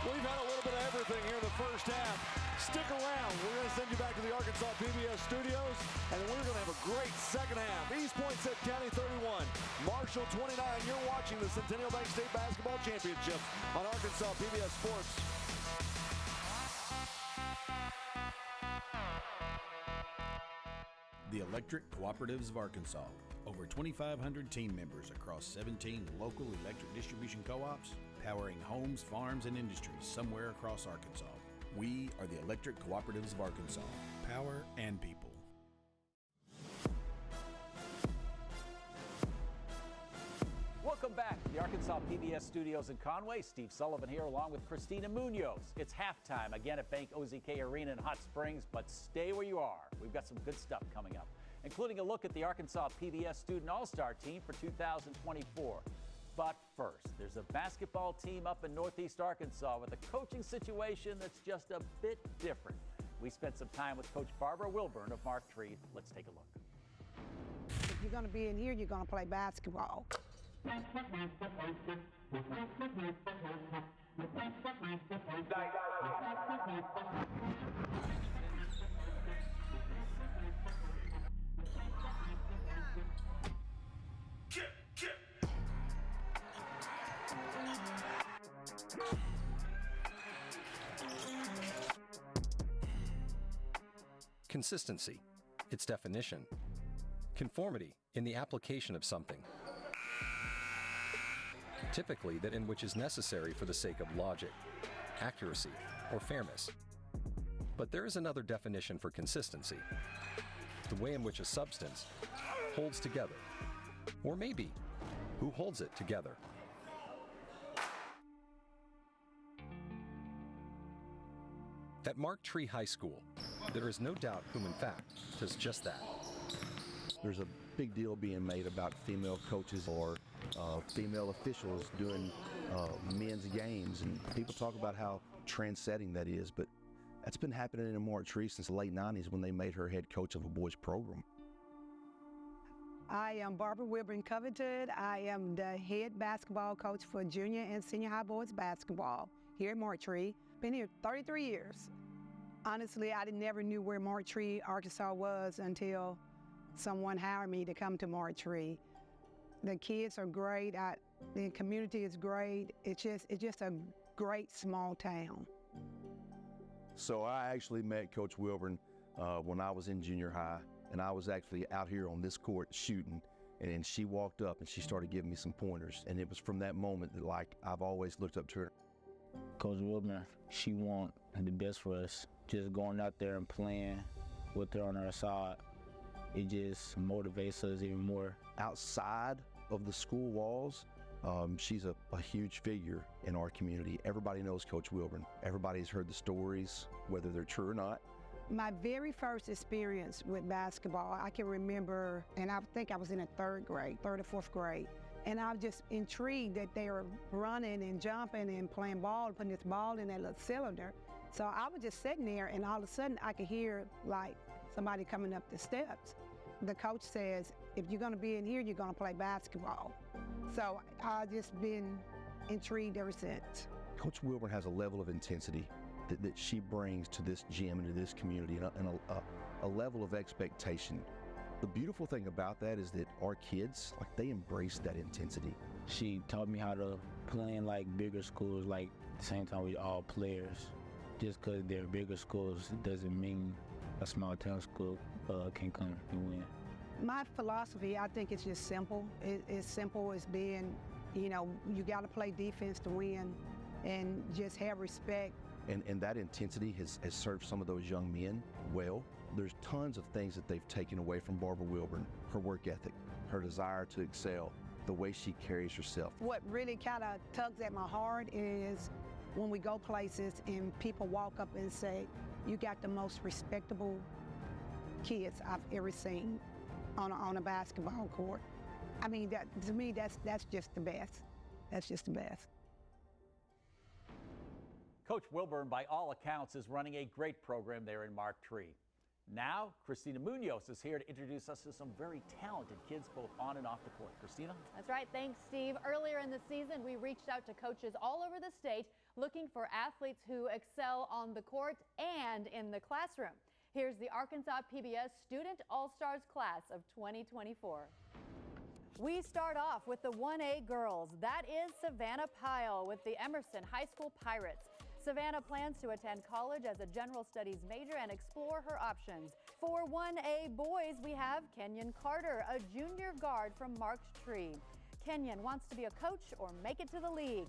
we've had a little bit of everything here in the first half. Stick around. We're going to send you back to the Arkansas PBS studios, and then we're going to have a great second half. East Poinsett County 31, Marshall 29. You're watching the Centennial Bank State Basketball Championship on Arkansas PBS Sports. The Electric Cooperatives of Arkansas. Over 2,500 team members across 17 local electric distribution co-ops, powering homes, farms, and industries somewhere across Arkansas. We are the Electric Cooperatives of Arkansas. Power and people. Welcome back to the Arkansas PBS studios in Conway. Steve Sullivan here along with Christina Munoz. It's halftime again at Bank OZK Arena in Hot Springs, but stay where you are. We've got some good stuff coming up, including a look at the Arkansas PBS Student All-Star team for 2024. But first, there's a basketball team up in Northeast Arkansas with a coaching situation that's just a bit different. We spent some time with Coach Barbara Wilburn of Mark Tree. Let's take a look. If you're going to be in here, you're going to play basketball. Consistency, its definition. Conformity in the application of something. Typically that in which is necessary for the sake of logic, accuracy, or fairness. But there is another definition for consistency. The way in which a substance holds together. Or maybe, who holds it together. At Mark Tree High School, there is no doubt whom in fact does just that. There's a big deal being made about female coaches or female officials doing men's games, and people talk about how trend-setting that is, but that's been happening in Mark Tree since the late 90s when they made her head coach of a boys program. I am Barbara Wilburn Covington. I am the head basketball coach for junior and senior high boys basketball here at Mark Tree. Been here 33 years. Honestly, I never knew where Mark Tree, Arkansas was until someone hired me to come to Mark Tree. The kids are great. The community is great. It's just a great small town. So I actually met Coach Wilburn when I was in junior high, and I was actually out here on this court shooting, and she walked up and she started giving me some pointers, and it was from that moment that I've always looked up to her. Coach Wilburn, she wants the best for us. Just going out there and playing with her on our side, it just motivates us even more. Outside of the school walls, she's a huge figure in our community. Everybody knows Coach Wilburn. Everybody's heard the stories, whether they're true or not. My very first experience with basketball, I can remember, and I think I was in the third or fourth grade, and I was just intrigued that they were running and jumping and playing ball, putting this ball in that little cylinder. So I was just sitting there, and all of a sudden I could hear like somebody coming up the steps. The coach says, if you're going to be in here, you're going to play basketball. So I've just been intrigued ever since. Coach Wilburn has a level of intensity that she brings to this gym and to this community, and a level of expectation. The beautiful thing about that is that our kids, they embrace that intensity. She taught me how to play in bigger schools, at the same time we all players. Just because they're bigger schools doesn't mean a small town school can come and win. My philosophy, I think it's just simple. It's simple as being, you got to play defense to win and just have respect. And that intensity has served some of those young men well. There's tons of things that they've taken away from Barbara Wilburn. Her work ethic, her desire to excel, the way she carries herself. What really kind of tugs at my heart is when we go places and people walk up and say, you got the most respectable kids I've ever seen on a basketball court. I mean, to me, that's just the best. That's just the best. Coach Wilburn, by all accounts, is running a great program there in Mark Tree. Now, Christina Munoz is here to introduce us to some very talented kids both on and off the court. Christina? That's right. Thanks, Steve. Earlier in the season, we reached out to coaches all over the state looking for athletes who excel on the court and in the classroom. Here's the Arkansas PBS Student All-Stars class of 2024. We start off with the 1A girls. That is Savannah Pyle with the Emerson High School Pirates. Savannah plans to attend college as a general studies major and explore her options. For 1A boys, we have Kenyon Carter, a junior guard from Marked Tree. Kenyon wants to be a coach or make it to the league.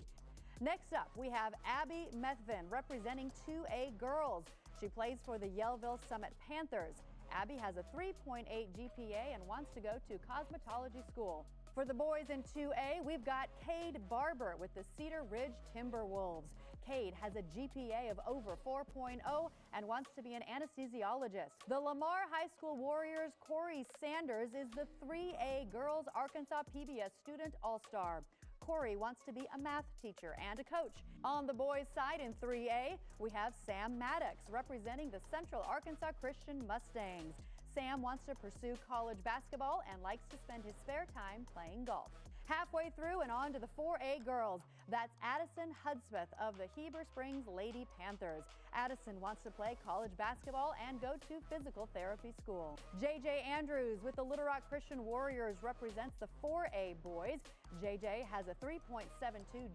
Next up, we have Abby Methvin representing 2A girls. She plays for the Yellville Summit Panthers. Abby has a 3.8 GPA and wants to go to cosmetology school. For the boys in 2A, we've got Cade Barber with the Cedar Ridge Timberwolves. Cade has a GPA of over 4.0 and wants to be an anesthesiologist. The Lamar High School Warriors' Corey Sanders is the 3A Girls Arkansas PBS Student All-Star. Corey wants to be a math teacher and a coach. On the boys' side in 3A, we have Sam Maddox representing the Central Arkansas Christian Mustangs. Sam wants to pursue college basketball and likes to spend his spare time playing golf. Halfway through and on to the 4A girls. That's Addison Hudspeth of the Heber Springs Lady Panthers. Addison wants to play college basketball and go to physical therapy school. JJ Andrews with the Little Rock Christian Warriors represents the 4A boys. JJ has a 3.72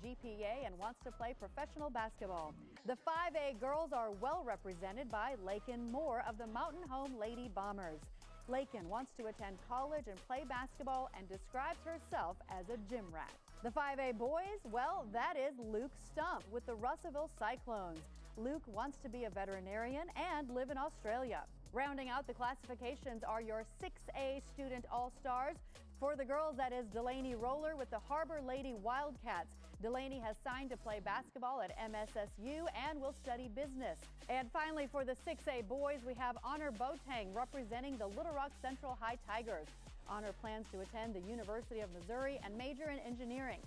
GPA and wants to play professional basketball. The 5A girls are well represented by Lakin Moore of the Mountain Home Lady Bombers. Lakin wants to attend college and play basketball and describes herself as a gym rat. The 5A boys, well, that is Luke Stump with the Russellville Cyclones. Luke wants to be a veterinarian and live in Australia. Rounding out the classifications are your 6A Student All-Stars. For the girls, that is Delaney Roller with the Harbor Lady Wildcats. Delaney has signed to play basketball at MSSU and will study business. And finally, for the 6A boys, we have Honor Boateng representing the Little Rock Central High Tigers. Honor plans to attend the University of Missouri and major in engineering.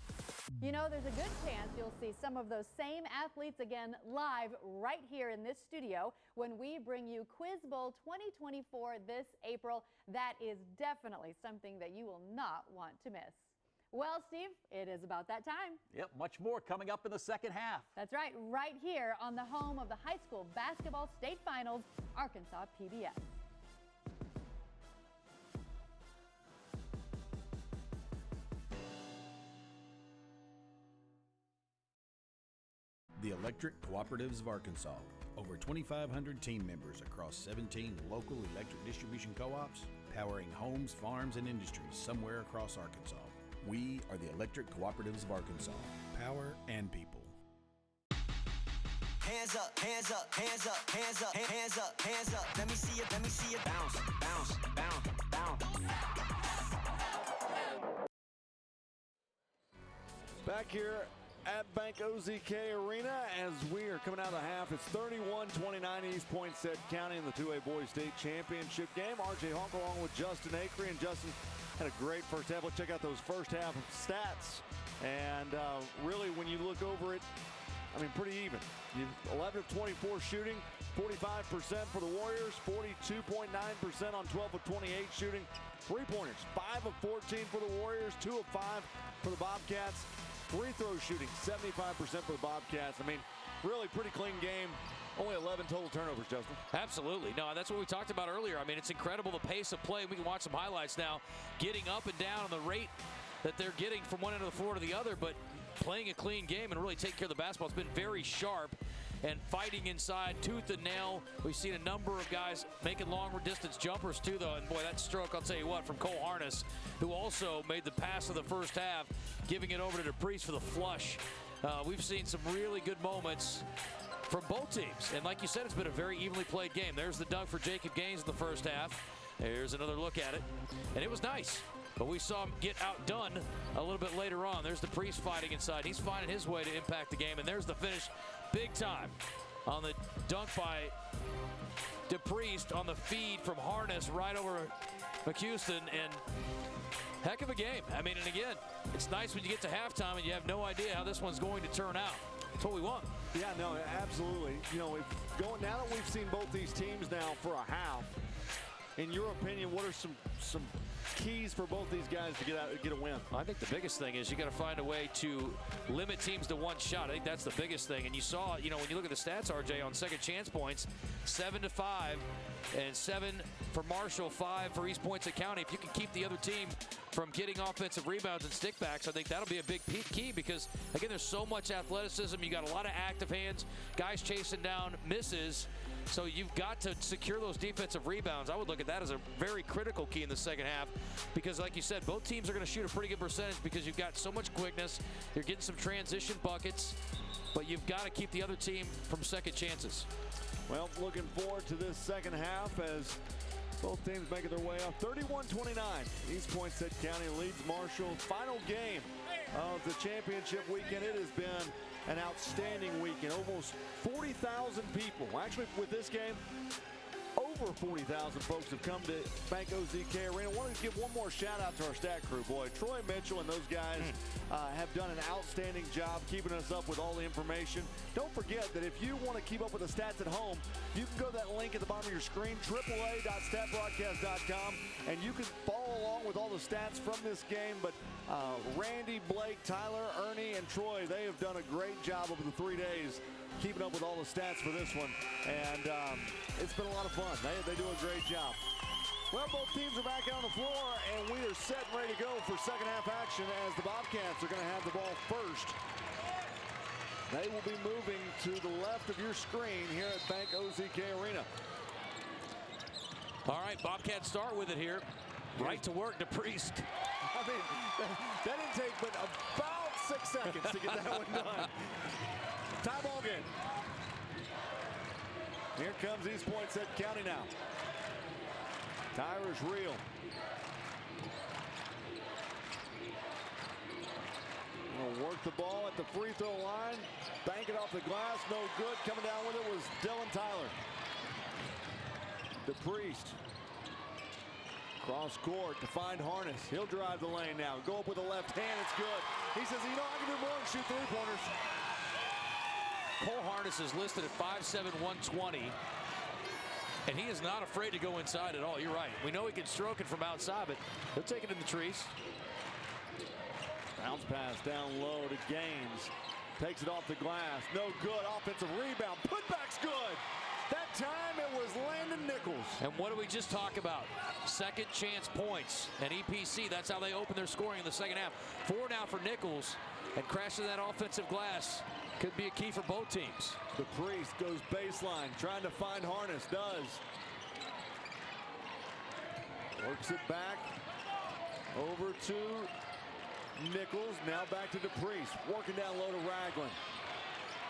You know, there's a good chance you'll see some of those same athletes again live right here in this studio when we bring you Quiz Bowl 2024 this April. That is definitely something that you will not want to miss. Well, Steve, it is about that time. Yep, much more coming up in the second half. That's right here on the home of the high school basketball state finals, Arkansas PBS. The Electric Cooperatives of Arkansas. Over 2,500 team members across 17 local electric distribution co-ops, powering homes, farms, and industries somewhere across Arkansas. We are the Electric Cooperatives of Arkansas. Power and people. Hands up, hands up, hands up, hands up, hands up, hands up. Let me see it bounce, bounce, bounce, bounce. Back here at Bank OZK Arena as we are coming out of the half. It's 31-29 East Poinsett County in the 2A Boys State Championship game. RJ Hawk along with Justin Acree, and Justin had a great first half. Let's check out those first half stats. And really, when you look over it, I mean, pretty even. 11 of 24 shooting, 45% for the Warriors, 42.9% on 12 of 28 shooting. Three-pointers, 5 of 14 for the Warriors, 2 of 5 for the Bobcats. Free throw shooting, 75% for the Bobcats. I mean, really pretty clean game. Only 11 total turnovers, Justin. Absolutely. No, that's what we talked about earlier. I mean, it's incredible the pace of play. We can watch some highlights now, getting up and down on the rate that they're getting from one end of the floor to the other, but playing a clean game and really taking care of the basketball. It's been very sharp and fighting inside, tooth and nail. We've seen a number of guys making long distance jumpers too, though. And boy, that stroke, I'll tell you what, from Cole Harness, who also made the pass of the first half, giving it over to DePriest for the flush. We've seen some really good moments from both teams. And like you said, it's been a very evenly played game. There's the dunk for Jacob Gaines in the first half. There's another look at it. And it was nice. But we saw him get outdone a little bit later on. There's DePriest fighting inside. He's finding his way to impact the game. And there's the finish big time on the dunk by DePriest on the feed from Harness right over McHouston. And heck of a game. I mean, and again, it's nice when you get to halftime and you have no idea how this one's going to turn out. That's what we want. Yeah, no, absolutely. You know, now that we've seen both these teams now for a half, in your opinion, what are some keys for both these guys to get a win? I think the biggest thing is you got to find a way to limit teams to one shot. I think that's the biggest thing. And you saw, you know, when you look at the stats, RJ, on second chance points, 7 to 5, and 7 for Marshall, 5 for East Poinsett County. If you can keep the other team from getting offensive rebounds and stickbacks, I think that'll be a big key because, again, there's so much athleticism. You got a lot of active hands, guys chasing down misses. So you've got to secure those defensive rebounds. I would look at that as a very critical key in the second half because, like you said, both teams are going to shoot a pretty good percentage because you've got so much quickness. You're getting some transition buckets, but you've got to keep the other team from second chances. Well, looking forward to this second half as both teams making their way up. 31-29. East Poinsett County leads Marshall. Final game of the championship weekend. It has been an outstanding weekend. Almost 40,000 people. Actually, with this game, over 40,000 folks have come to Bank OZK Arena. I wanted to give one more shout out to our stat crew, boy. Troy Mitchell and those guys have done an outstanding job keeping us up with all the information. Don't forget that if you want to keep up with the stats at home, you can go to that link at the bottom of your screen, AAA.statbroadcast.com, and you can follow along with all the stats from this game. But Randy, Blake, Tyler, Ernie, and Troy, they have done a great job over the 3 days keeping up with all the stats for this one. And it's been a lot of fun. They do a great job. Well, both teams are back out on the floor, and we are set and ready to go for second half action as the Bobcats are going to have the ball first. They will be moving to the left of your screen here at Bank OZK Arena. All right, Bobcats start with it here. Right to work to Priest. I mean, that didn't take but about 6 seconds to get that one done. Tie ball game. Here comes East Poinsett County now. Tyler's reel. Gonna work the ball at the free throw line. Bank it off the glass. No good. Coming down with it was Dylan Tyler. DePriest. Cross court to find Harness. He'll drive the lane now. Go up with the left hand. It's good. He says, you know, I can do more than shoot three-pointers. Cole Harness is listed at 5'7", 120. And he is not afraid to go inside at all. You're right. We know he can stroke it from outside, but he'll take it in the trees. Bounce pass down low to Gaines. Takes it off the glass. No good. Offensive rebound. Putback's good. That time it was Landon Nichols. And what did we just talk about? Second chance points. And EPC, that's how they open their scoring in the second half. 4 now for Nichols. And crashing that offensive glass could be a key for both teams. DePriest goes baseline, trying to find Harness. Does. Works it back. Over to Nichols. Now back to DePriest. Working down low to Ragland.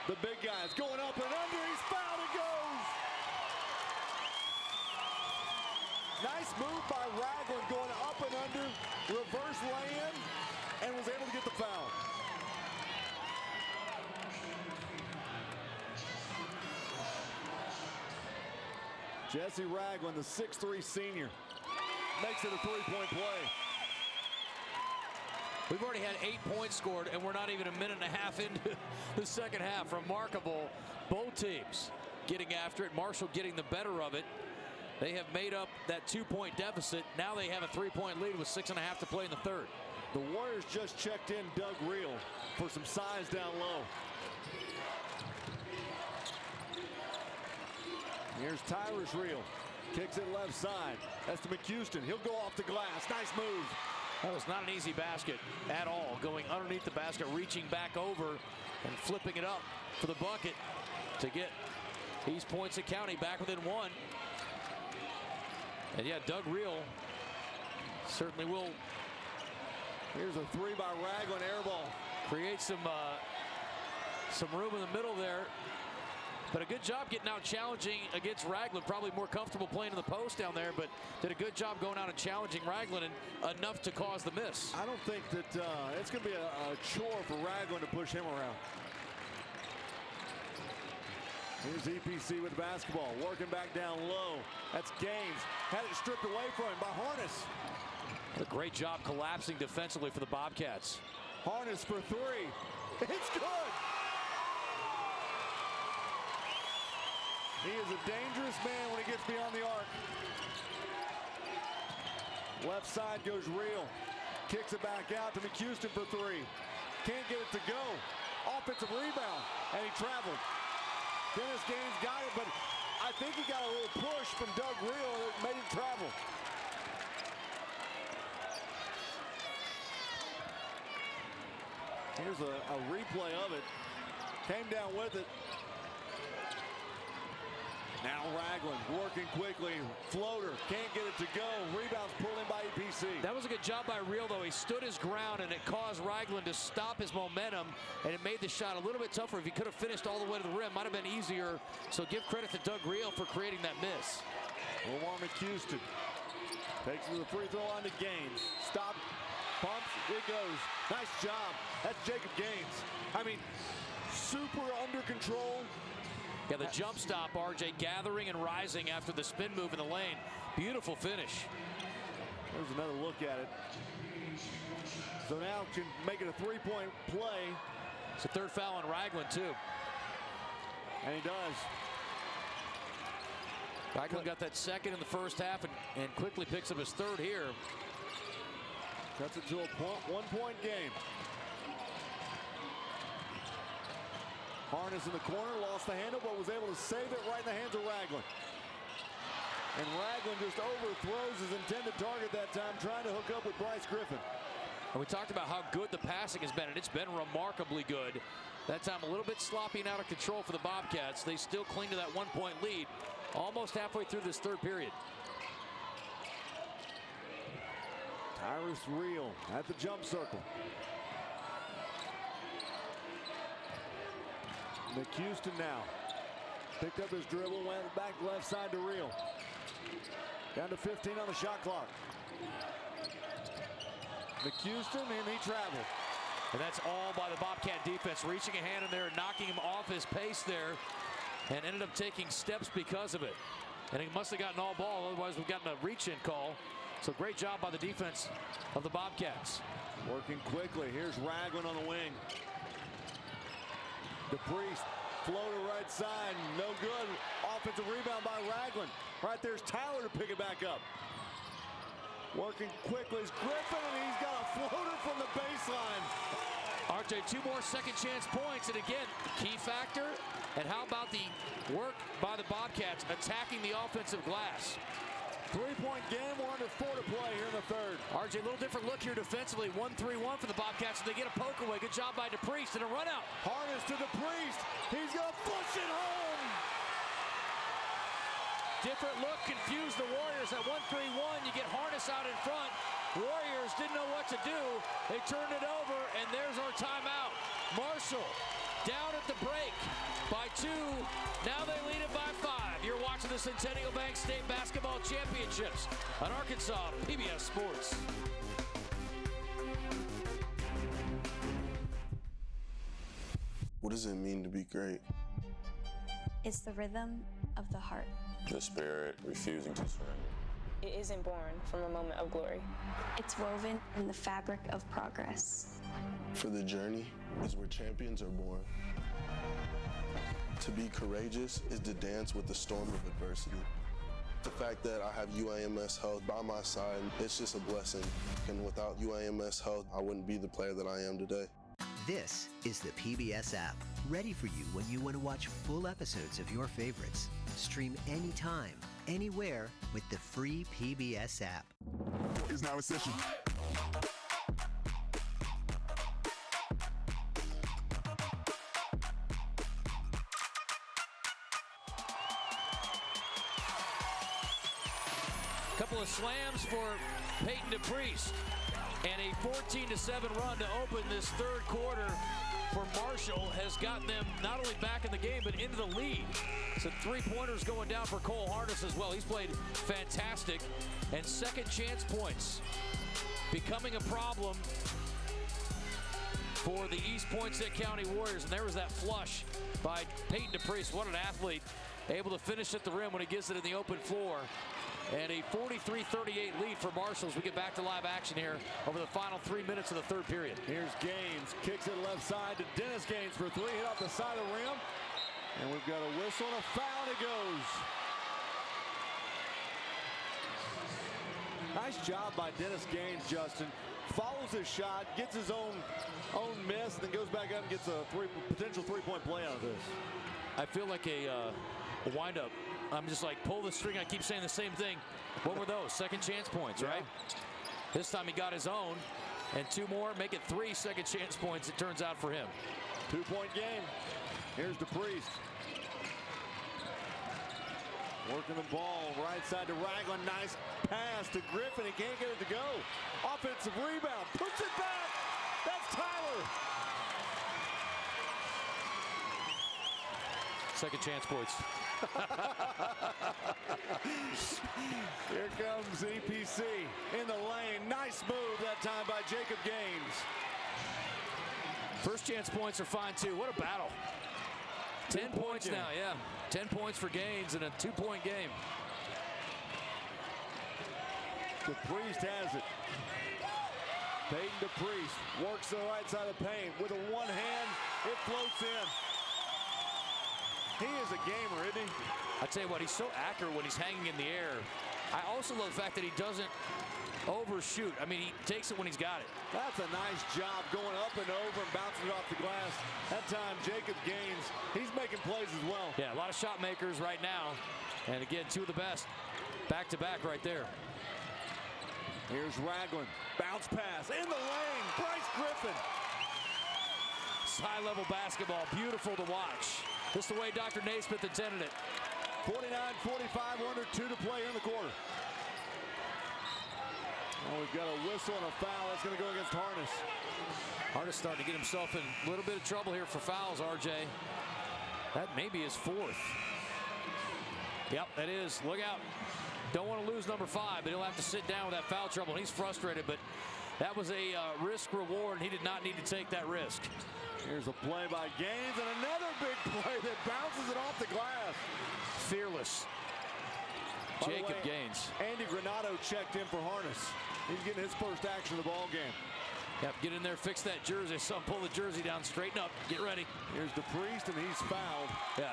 The big guy's going up and under. He's fouled. It goes. Nice move by Ragland going up and under. Reverse lay-in and was able to get the foul. Jesse Ragland, the 6'3" senior, makes it a three-point play. We've already had 8 points scored, and we're not even a minute and a half into the second half. Remarkable. Both teams getting after it. Marshall getting the better of it. They have made up that 2-point deficit. Now they have a 3-point lead with 6.5 to play in the third. The Warriors just checked in Doug Reel for some size down low. Here's Tyler's reel. Kicks it left side. That's to McHouston. He'll go off the glass. Nice move. That was not an easy basket at all. Going underneath the basket, reaching back over and flipping it up for the bucket to get East Poinsett County back within 1. And yeah, Doug Reel certainly will. Here's a 3 by Ragland, air ball. Create some room in the middle there. But a good job getting out challenging against Ragland. Probably more comfortable playing in the post down there, but did a good job going out and challenging Ragland and enough to cause the miss. I don't think that it's going to be a chore for Ragland to push him around. Here's EPC with the basketball, working back down low. That's Gaines. Had it stripped away from him by Harness. A great job collapsing defensively for the Bobcats. Harness for 3. It's good. He is a dangerous man when he gets beyond the arc. Left side goes Real. Kicks it back out to McHouston for three. Can't get it to go. Offensive rebound, and he traveled. Dennis Gaines got it, but I think he got a little push from Doug Real that made him travel. Here's a replay of it. Came down with it. Now Ragland working quickly. Floater, can't get it to go. Rebounds pulled in by EPC. That was a good job by Real, though. He stood his ground, and it caused Ragland to stop his momentum, and it made the shot a little bit tougher. If he could have finished all the way to the rim, might have been easier. So give credit to Doug Real for creating that miss. Omar McHouston takes it to the free throw line to Gaines. Stop, pumps, it goes. Nice job. That's Jacob Gaines. I mean, super under control. Yeah, the jump stop, RJ gathering and rising after the spin move in the lane. Beautiful finish. There's another look at it. So now can make it a three-point play. It's a third foul on Ragland, too. And he does. Ragland got that second in the first half and quickly picks up his third here. Cuts it to a one-point game. Harness in the corner, lost the handle, but was able to save it right in the hands of Ragland. And Ragland just overthrows his intended target that time, trying to hook up with Bryce Griffin. And we talked about how good the passing has been, and it's been remarkably good. That time a little bit sloppy and out of control for the Bobcats. They still cling to that one-point lead almost halfway through this third period. Tyrus Real at the jump circle. McHouston now picked up his dribble, went back left side to Real. Down to 15 on the shot clock. McHouston, and he traveled. And that's all by the Bobcat defense, reaching a hand in there and knocking him off his pace there, and ended up taking steps because of it. And he must have gotten all ball, otherwise we've gotten a reach-in call. So great job by the defense of the Bobcats. Working quickly. Here's Ragland on the wing. DePriest, floater right side, no good. Offensive rebound by Ragland. Right there's Tyler to pick it back up. Working quickly is Griffin, and he's got a floater from the baseline. RJ, two more second chance points, and again, key factor. And how about the work by the Bobcats attacking the offensive glass? Three-point game, we're under 4 to play here in the third. RJ, a little different look here defensively. 1-3-1 for the Bobcats, and they get a poke away. Good job by DePriest, and a run out. Harness to DePriest. He's going to push it home. Different look, confused the Warriors. At 1-3-1, you get Harness out in front. Warriors didn't know what to do. They turned it over, and there's our timeout. Marshall down at the break by 2. Now they lead it by 5. You're watching the Centennial Bank State Basketball Championships on Arkansas PBS Sports. What does it mean to be great? It's the rhythm of the heart. The spirit refusing to surrender. It isn't born from a moment of glory. It's woven in the fabric of progress. For the journey is where champions are born. To be courageous is to dance with the storm of adversity. The fact that I have UAMS Health by my side, it's just a blessing. And without UAMS Health, I wouldn't be the player that I am today. This is the PBS app, ready for you when you want to watch full episodes of your favorites. Stream anytime, anywhere with the free PBS app. Is now a session. Couple of slams for Peyton DePriest, and a 14-7 run to open this third quarter for Marshall has gotten them not only back in the game, but into the lead. Some three-pointers going down for Cole Harness as well. He's played fantastic, and second chance points becoming a problem for the East Poinsett County Warriors. And there was that flush by Peyton DePriest. What an athlete, able to finish at the rim when he gets it in the open floor. And a 43-38 lead for Marshall as we get back to live action here over the final 3 minutes of the third period. Here's Gaines, kicks it left side to Dennis Gaines for 3, hit off the side of the rim. And we've got a whistle and a foul, and it goes. Nice job by Dennis Gaines, Justin. Follows his shot, gets his own miss, then goes back up and gets a potential three-point play out of this. I feel like a wind-up. I'm just like, pull the string. I keep saying the same thing. What were those? Second chance points, right? This time he got his own, and 2 more, make it 3 second chance points, it turns out, for him. 2-point game. Here's DePriest. Working the ball, right side to Ragland. Nice pass to Griffin. He can't get it to go. Offensive rebound, puts it back. That's Tyler. Second chance points. Here comes EPC in the lane. Nice move that time by Jacob Gaines. First chance points are fine too. What a battle. 10 points now, yeah. 10 points for Gaines in a 2-point game. DePriest has it. Peyton DePriest works the right side of the paint. With a one hand, it floats in. He is a gamer, isn't he? I tell you what, he's so accurate when he's hanging in the air. I also love the fact that he doesn't overshoot. I mean, he takes it when he's got it. That's a nice job going up and over and bouncing it off the glass. That time, Jacob Gaines, he's making plays as well. Yeah, a lot of shot makers right now. And again, 2 of the best back-to-back right there. Here's Ragland. Bounce pass in the lane. Bryce Griffin. It's high-level basketball. Beautiful to watch. This is the way Dr. Naismith intended it. 49-45, under 2 to play in the quarter. Oh, we've got a whistle and a foul. That's going to go against Harness. Harness starting to get himself in a little bit of trouble here for fouls, RJ. That may be his 4th. Yep, that is. Look out. Don't want to lose number 5, but he'll have to sit down with that foul trouble. He's frustrated, but that was a risk reward, and he did not need to take that risk. Here's a play by Gaines, and another big play that bounces it off the glass. Fearless. Jacob Gaines. Andy Granado checked in for Harness. He's getting his first action of the ball game. Yep, get in there, fix that jersey. Some pull the jersey down, straighten up, get ready. Here's DePriest, and he's fouled. Yeah,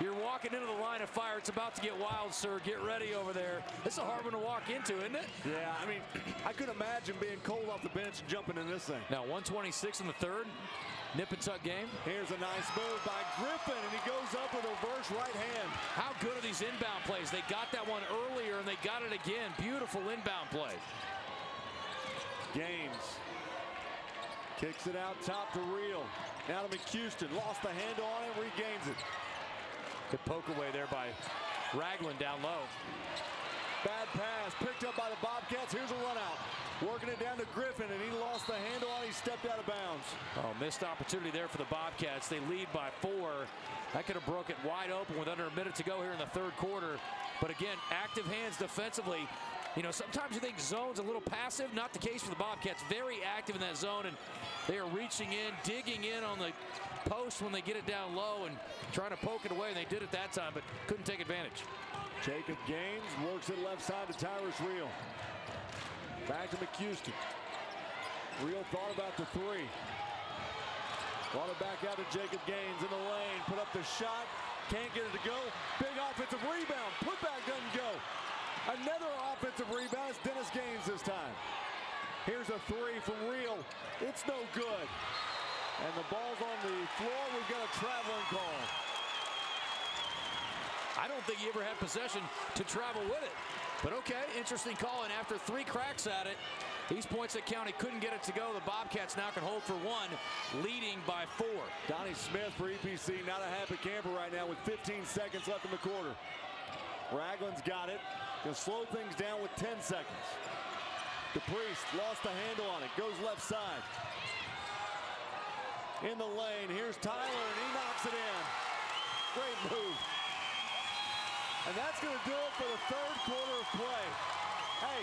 you're walking into the line of fire. It's about to get wild, sir. Get ready over there. It's a hard one to walk into, isn't it? Yeah, I mean, I could imagine being cold off the bench and jumping in this thing. Now, 126 in the 3rd. Nip and tuck game. Here's a nice move by Griffin, and he goes up with a reverse right hand. How good are these inbound plays? They got that one earlier, and they got it again. Beautiful inbound play. Gaines kicks it out top to Reel. Now to McHouston. Lost the handle on it, regains it. Good poke away there by Ragland down low. Bad pass, picked up by the Bobcats. Here's a run out. Working it down to Griffin, and he lost the handle on it. He stepped out of bounds. Oh, missed opportunity there for the Bobcats. They lead by 4. That could have broke it wide open with under a minute to go here in the 3rd quarter. But again, active hands defensively. You know, sometimes you think zone's a little passive. Not the case for the Bobcats. Very active in that zone, and they are reaching in, digging in on the post when they get it down low and trying to poke it away. And they did it that time, but couldn't take advantage. Jacob Gaines works it left side to Tyrus Reel. Back to McHouston. Reel thought about the 3. Brought it back out to Jacob Gaines in the lane. Put up the shot. Can't get it to go. Big offensive rebound. Putback doesn't go. Another offensive rebound. It's Dennis Gaines this time. Here's a 3 from Reel. It's no good. And the ball's on the floor. We've got a traveling call. I don't think he ever had possession to travel with it. But okay, interesting call. And after 3 cracks at it, East Poinsett County couldn't get it to go. The Bobcats now can hold for 1, leading by 4. Donnie Smith for EPC, not a happy camper right now with 15 seconds left in the quarter. Ragland's got it. Gonna slow things down with 10 seconds. DePriest lost the handle on it. Goes left side. In the lane, here's Tyler, and he knocks it in. Great move. And that's going to do it for the 3rd quarter of play. Hey,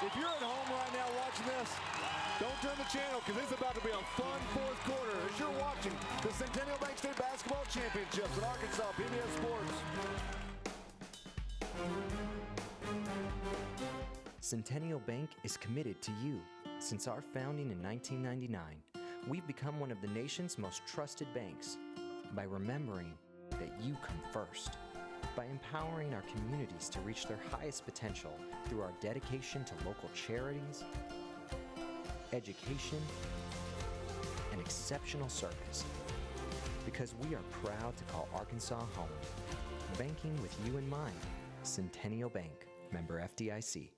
if you're at home right now watching this, don't turn the channel because it's about to be a fun 4th quarter as you're watching the Centennial Bank State Basketball Championships at Arkansas PBS Sports. Centennial Bank is committed to you. Since our founding in 1999, we've become one of the nation's most trusted banks by remembering that you come first. by empowering our communities to reach their highest potential through our dedication to local charities, education, and exceptional service. Because we are proud to call Arkansas home. Banking with you in mind. Centennial Bank, member FDIC.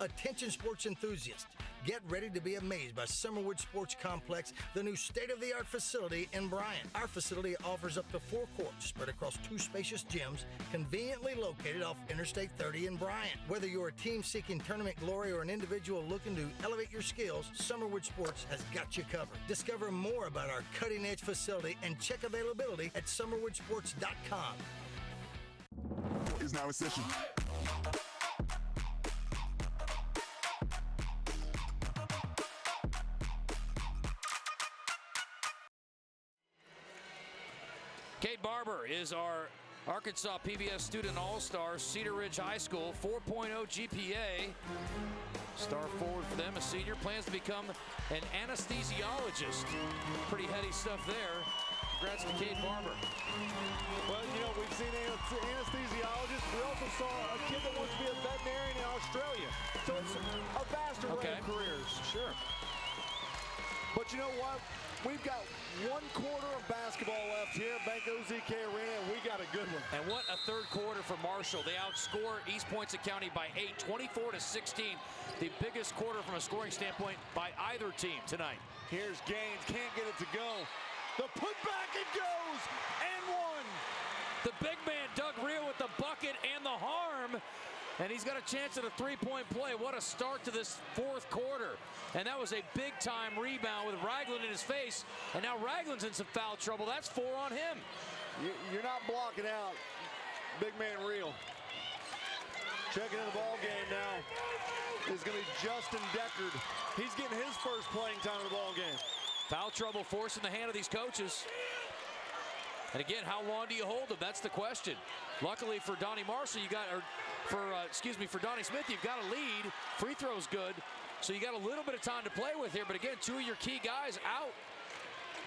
Attention sports enthusiasts, get ready to be amazed by Summerwood Sports Complex, the new state-of-the-art facility in Bryan. Our facility offers up to 4 courts spread across 2 spacious gyms, conveniently located off Interstate 30 in Bryan. Whether you're a team seeking tournament glory or an individual looking to elevate your skills, Summerwood Sports has got you covered. Discover more about our cutting-edge facility and check availability at summerwoodsports.com. Is now in session. Kate Barber is our Arkansas PBS Student All-Star, Cedar Ridge High School, 4.0 GPA. Star forward for them, a senior, plans to become an anesthesiologist. Pretty heady stuff there. Congrats to Kate Barber. Well, you know, we've seen anesthesiologists. We also saw a kid that wants to be a veterinarian in Australia. So it's a vast array of careers. Sure. But you know what? We've got 1 quarter of basketball left here at Bank OZK Arena, and we got a good one. And what a third quarter for Marshall. They outscore East Poinsett County by 8, 24-16. The biggest quarter from a scoring standpoint by either team tonight. Here's Gaines, can't get it to go. The putback, it goes, and 1. The big man, Doug Reel, with the bucket and the harm. And he's got a chance at a 3-point play. What a start to this 4th quarter. And that was a big-time rebound with Ragland in his face. And now Ragland's in some foul trouble. That's 4 on him. You're not blocking out big man Reel. Checking in the ball game now is going to be Justin Deckard. He's getting his first playing time in the ball game. Foul trouble forcing the hand of these coaches. And again, how long do you hold them? That's the question. Luckily for Donnie Marshall, for Donnie Smith, you've got a lead. Free throw's good, so you got a little bit of time to play with here. But again, 2 of your key guys out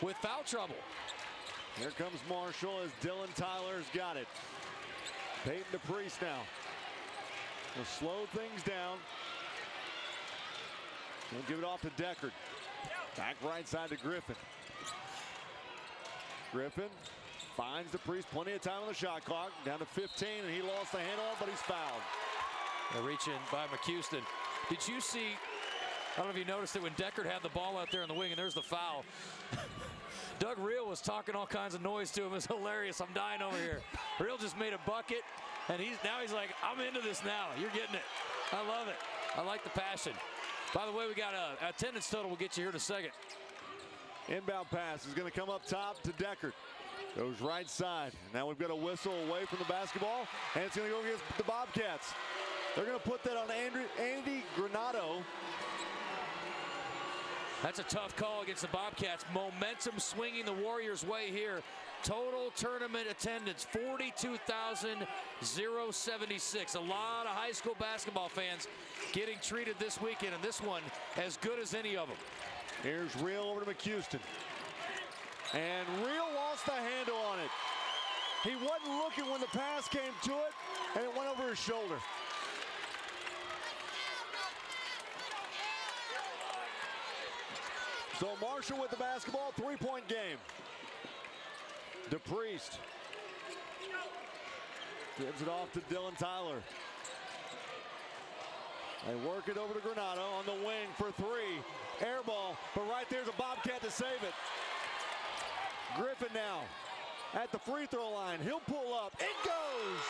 with foul trouble. Here comes Marshall as Dylan Tyler's got it. Peyton DePriest now. Will slow things down. He'll give it off to Deckard. Back right side to Griffin. Griffin finds DePriest, plenty of time on the shot clock. Down to 15, and he lost the handle on, but he's fouled. They reach in by McHouston. Did you see, I don't know if you noticed it when Deckard had the ball out there in the wing, and there's the foul. Doug Reel was talking all kinds of noise to him. It's hilarious. I'm dying over here. Reel just made a bucket, and now he's like, I'm into this now. You're getting it. I love it. I like the passion. By the way, we got a attendance total. We'll get you here in a second. Inbound pass is going to come up top to Deckard. Goes right side. Now we've got a whistle away from the basketball, and it's going to go against the Bobcats. They're going to put that on Andy Granado. That's a tough call against the Bobcats. Momentum swinging the Warriors' way here. Total tournament attendance, 42,076. A lot of high school basketball fans getting treated this weekend, and this one as good as any of them. Here's Reel over to McHouston. And Reel lost the handle on it. He wasn't looking when the pass came to it, and it went over his shoulder. So Marshall with the basketball, 3-point game. DePriest gives it off to Dylan Tyler. They work it over to Granado on the wing for 3. Air ball, but right there's a Bobcat to save it. Griffin now at the free throw line. He'll pull up. It goes!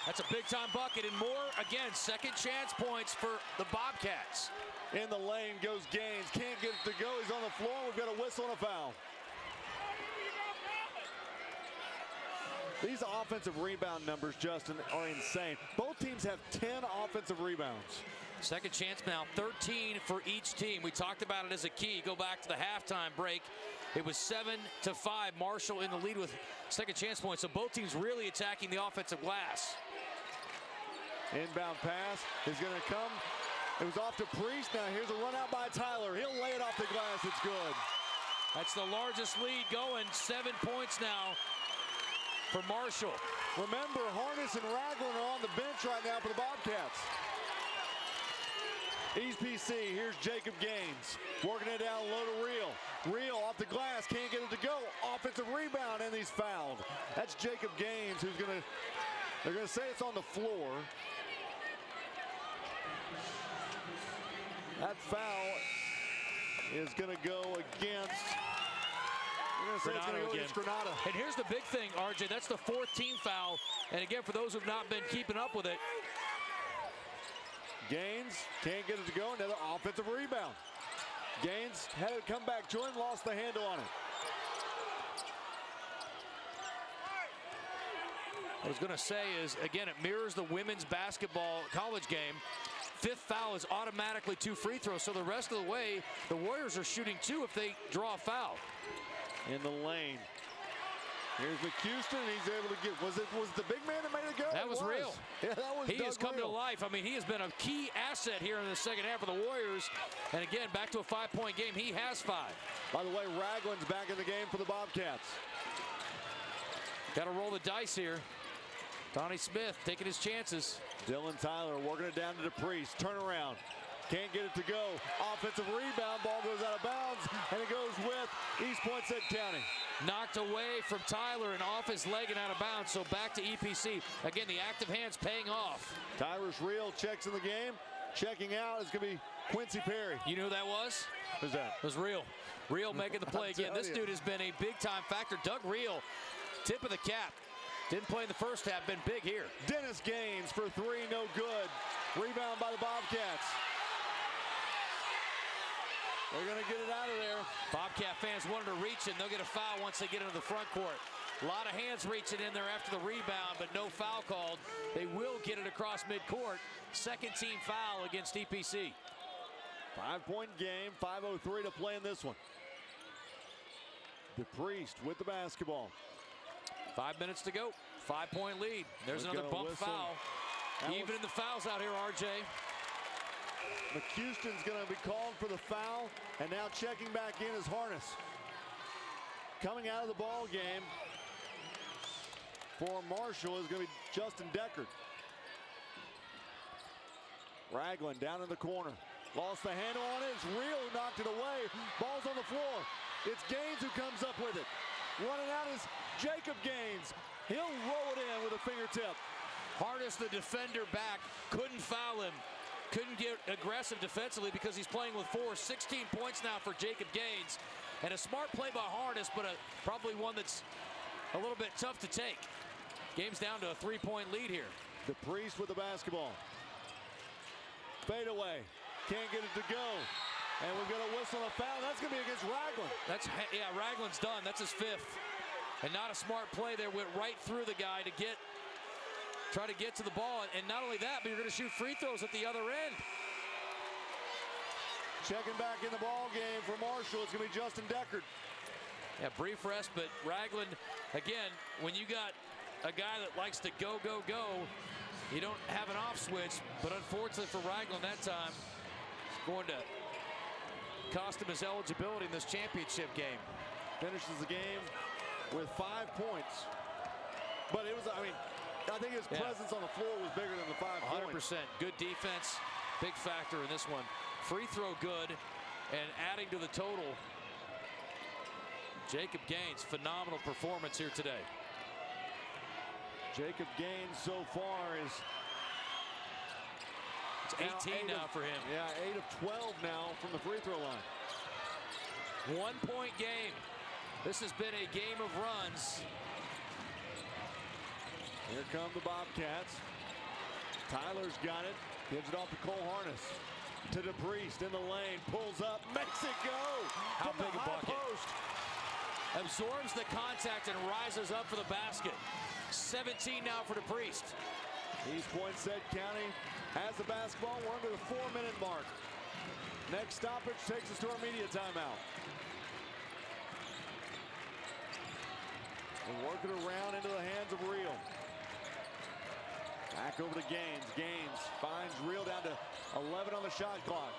That's a big-time bucket, and more, again, second chance points for the Bobcats. In the lane goes Gaines. Can't get it to go. He's on the floor. We've got a whistle and a foul. These offensive rebound numbers, Justin, are insane. Both teams have 10 offensive rebounds. Second chance now, 13 for each team. We talked about it as a key. Go back to the halftime break. It was 7-5. Marshall in the lead with second chance points. So both teams really attacking the offensive glass. Inbound pass is going to come. It was off to Priest. Now here's a run out by Tyler. He'll lay it off the glass. It's good. That's the largest lead going. 7 points now for Marshall. Remember, Harness and Ragland are on the bench right now for the Bobcats. East PC, here's Jacob Gaines. Working it down low to Reel. Reel off the glass, can't get it to go. Offensive rebound, and he's fouled. That's Jacob Gaines, who's they're gonna say it's on the floor. That foul is gonna go against, Granado. And here's the big thing, RJ, that's the 4th team foul. And again, for those who've not been keeping up with it, Gaines can't get it to go. Another offensive rebound. Gaines had it come back to him, lost the handle on it. I was going to say is, again, it mirrors the women's basketball college game. 5th foul is automatically 2 free throws, so the rest of the way, the Warriors are shooting 2 if they draw a foul. In the lane. Here's McHouston, and he's able to get, was the big man that made it go? That was Real. Yeah, that was He Doug has come Real. to life. I mean, he has been a key asset here in the second half of the Warriors. And again, back to a 5-point game. He has 5. By the way, Ragland's back in the game for the Bobcats. Got to roll the dice here. Donnie Smith taking his chances. Dylan Tyler working it down to DePriest. Turnaround. Can't get it to go. Offensive rebound. Ball goes out of bounds, and it goes with East Poinsett County. Knocked away from Tyler and off his leg and out of bounds, so back to EPC. Again, the active hands paying off. Tyrus Real checks in the game. Checking out is going to be Quincy Perry. You know who that was? Who's that? It was Real. Real making the play again. This dude has been a big-time factor. Doug Real, tip of the cap. Didn't play in the first half, been big here. Dennis Gaines for 3, no good. Rebound by the Bobcats. They're going to get it out of there. Bobcat fans wanted to reach it, and they'll get a foul once they get into the front court. A lot of hands reaching in there after the rebound, but no foul called. They will get it across midcourt. Second team foul against EPC. 5-point game, 5:03 to play in this one. DePriest with the basketball. 5 minutes to go. 5-point lead. There's another bump foul. Even in the fouls out here, RJ. McHouston's going to be called for the foul, and now checking back in is Harness. Coming out of the ball game for Marshall is going to be Justin Deckard. Ragland down in the corner. Lost the handle on it. It's Real who knocked it away. Ball's on the floor. It's Gaines who comes up with it. Running out is Jacob Gaines. He'll roll it in with a fingertip. Harness, the defender, back. Couldn't foul him. Couldn't get aggressive defensively because he's playing with 4. 16 points now for Jacob Gaines. And a smart play by Harness, but probably one that's a little bit tough to take. Game's down to a 3-point lead here. DePriest with the basketball. Fade away. Can't get it to go. And we're going to whistle a foul. That's going to be against Ragland. Yeah, Ragland's done. That's his 5th. And not a smart play there. Went right through the guy to try to get to the ball. And not only that, but you're going to shoot free throws at the other end. Checking back in the ball game for Marshall. It's going to be Justin Deckard. Yeah, brief rest, but Ragland, again, when you got a guy that likes to go, go, go, you don't have an off switch. But unfortunately for Ragland that time, it's going to cost him his eligibility in this championship game. Finishes the game with 5 points. But it was, I think his presence on the floor was bigger than the 5 points. 100%. Good defense, big factor in this one. Free throw good, and adding to the total, Jacob Gaines, phenomenal performance here today. Jacob Gaines so far is it's 18 now for him. Yeah, 8 of 12 now from the free throw line. 1-point game. This has been a game of runs. Here come the Bobcats. Tyler's got it. Gives it off to Cole Harness. To DePriest in the lane. Pulls up. Makes it go. How big a bucket. Post. Absorbs the contact and rises up for the basket. 17 now for DePriest. East Poinsett County has the basketball. We're under the 4-minute mark. Next stoppage takes us to our media timeout. And work it around into the hands of Real. Back over to Gaines. Gaines finds Real down to 11 on the shot clock.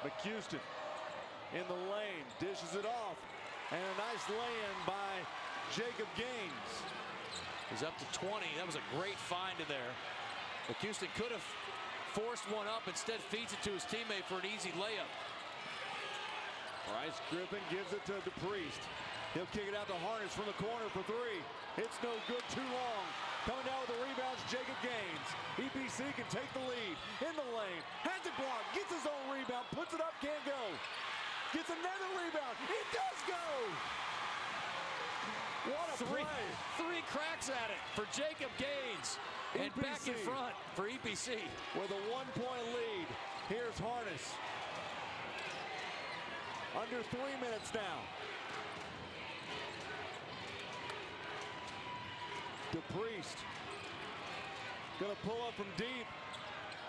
McHouston in the lane, dishes it off. And a nice lay-in by Jacob Gaines. He's up to 20. That was a great find in there. Houston could have forced one up. Instead feeds it to his teammate for an easy layup. Bryce Griffin gives it to DePriest. He'll kick it out to Harness from the corner for three. It's no good, too long. Coming down with the rebounds, Jacob Gaines. EPC can take the lead in the lane. Has it blocked, gets his own rebound, puts it up, can't go. Gets another rebound, he does go! What a play! Three cracks at it for Jacob Gaines. And EPC. Back in front for EPC. With a 1-point lead, here's Harness. Under 3 minutes now. DePriest gonna pull up from deep.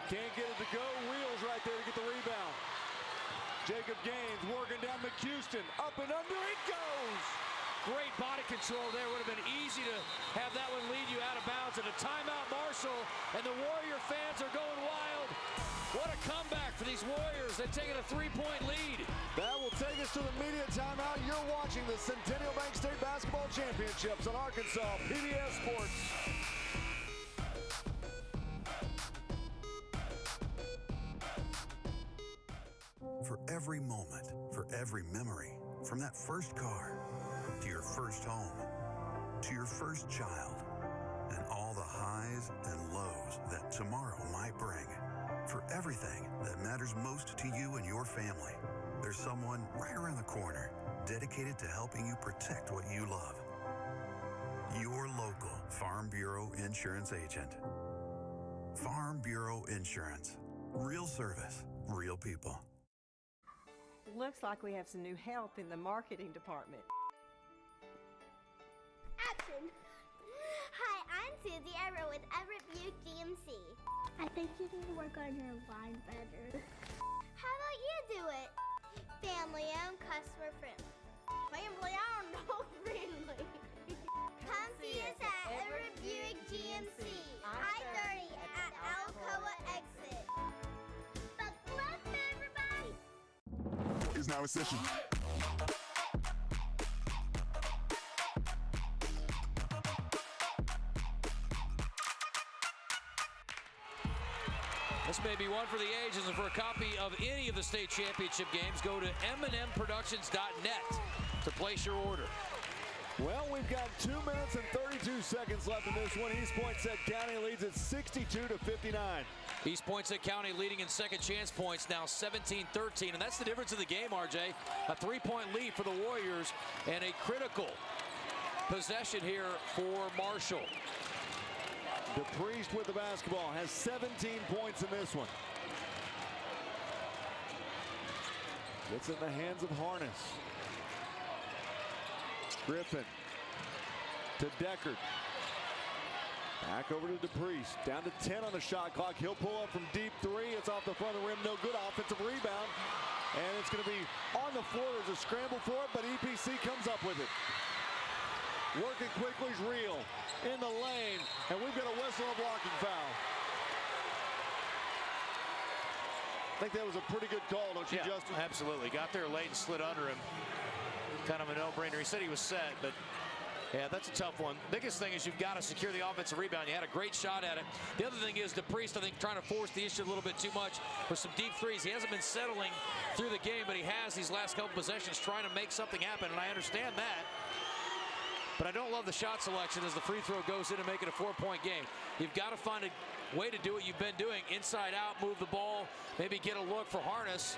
Can't get it to go. Wheels right there to get the rebound. Jacob Gaines working down McHouston. Up and under it goes. Great body control there. Would have been easy to have that one lead you out of bounds. And a timeout, Marshall. And the Warrior fans are going wild. What a comeback for these Warriors. They've taken a 3-point lead. That will take us to the media timeout. You're watching the Centennial Bank State Basketball Championships on Arkansas PBS Sports. For every moment, for every memory, from that first car to your first home, to your first child, and all the highs and lows that tomorrow might bring. For everything that matters most to you and your family, there's someone right around the corner dedicated to helping you protect what you love. Your local Farm Bureau Insurance agent. Farm Bureau Insurance. Real service, real people. Looks like we have some new help in the marketing department. Action! Hi, I'm Susie Everett with Everett Buick GMC. I think you need to work on your line better. How about you do it? Family owned, customer friendly. Family owned, no friendly. Come see us at Everett Buick GMC, I-30 at Alcoa exit. Buckle up, everybody! Is now in session. This may be one for the ages, and for a copy of any of the state championship games, go to mnmproductions.net to place your order. Well, we've got 2 minutes and 32 seconds left in this one. East Poinsett County leads at 62-59. East Poinsett County leading in second chance points now 17-13, and that's the difference in the game, RJ. A 3-point lead for the Warriors and a critical possession here for Marshall. DePriest with the basketball has 17 points in this one. It's in the hands of Harness. Griffin to Deckard. Back over to DePriest. Down to 10 on the shot clock. He'll pull up from deep three. It's off the front of the rim. No good. Offensive rebound. And it's going to be on the floor. There's a scramble for it, but EPC comes up with it. Working quickly is Real in the lane. And we've got a whistle and a blocking foul. I think that was a pretty good call, don't you, Justin? Absolutely. Got there late and slid under him. Kind of a no-brainer. He said he was set, but yeah, that's a tough one. Biggest thing is you've got to secure the offensive rebound. You had a great shot at it. The other thing is DePriest, I think, trying to force the issue a little bit too much with some deep threes. He hasn't been settling through the game, but he has these last couple possessions trying to make something happen, and I understand that. But I don't love the shot selection as the free throw goes in and make it a 4-point game. You've got to find a way to do what you've been doing. Inside out, move the ball, maybe get a look for Harness.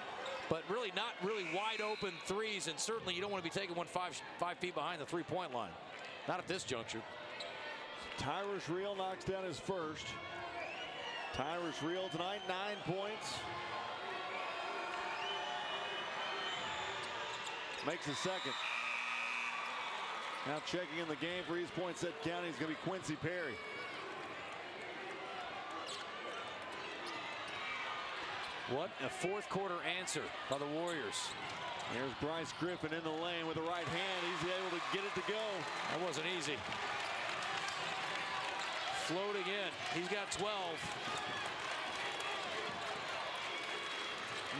But really not really wide open threes, and certainly you don't want to be taking one five feet behind the three-point line. Not at this juncture. Tyrus Real knocks down his first. Tyrus Real tonight, 9 points. Makes a second. Now checking in the game for East Poinsett County is going to be Quincy Perry. What a fourth quarter answer by the Warriors. Here's Bryce Griffin in the lane with the right hand. He's able to get it to go. That wasn't easy. Floating in. He's got 12.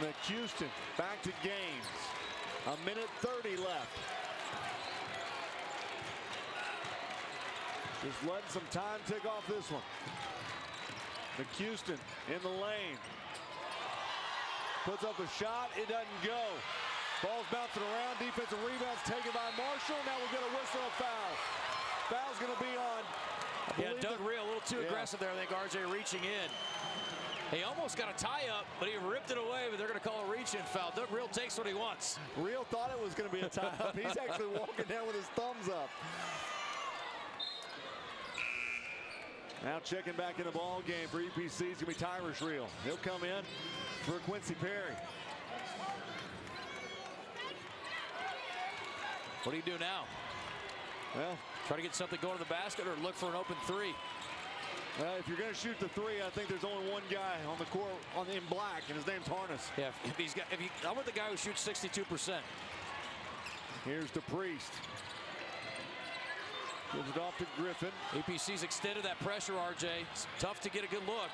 McHouston back to Gaines. A minute 30 left. Just letting some time tick off this one. McHouston in the lane. Puts up a shot. It doesn't go. Ball's bouncing around. Defensive rebounds taken by Marshall. Now we'll get a whistle and foul. Foul's going to be on. Yeah, Doug Reel a little too aggressive there. I think RJ reaching in. He almost got a tie-up, but he ripped it away, but they're going to call a reach-in foul. Doug Reel takes what he wants. Reel thought it was going to be a tie-up. He's actually walking down with his thumbs up. Now checking back in the ball game for EPC is going to be Tyrus Reel. He'll come in for Quincy Perry. What do you do now? Well, try to get something going to the basket or look for an open three. If you're going to shoot the three, I think there's only one guy on the court in black, and his name's Harness. Yeah, I want the guy who shoots 62%. Here's DePriest. Gives it off to Griffin. EPC's extended that pressure, RJ. It's tough to get a good look.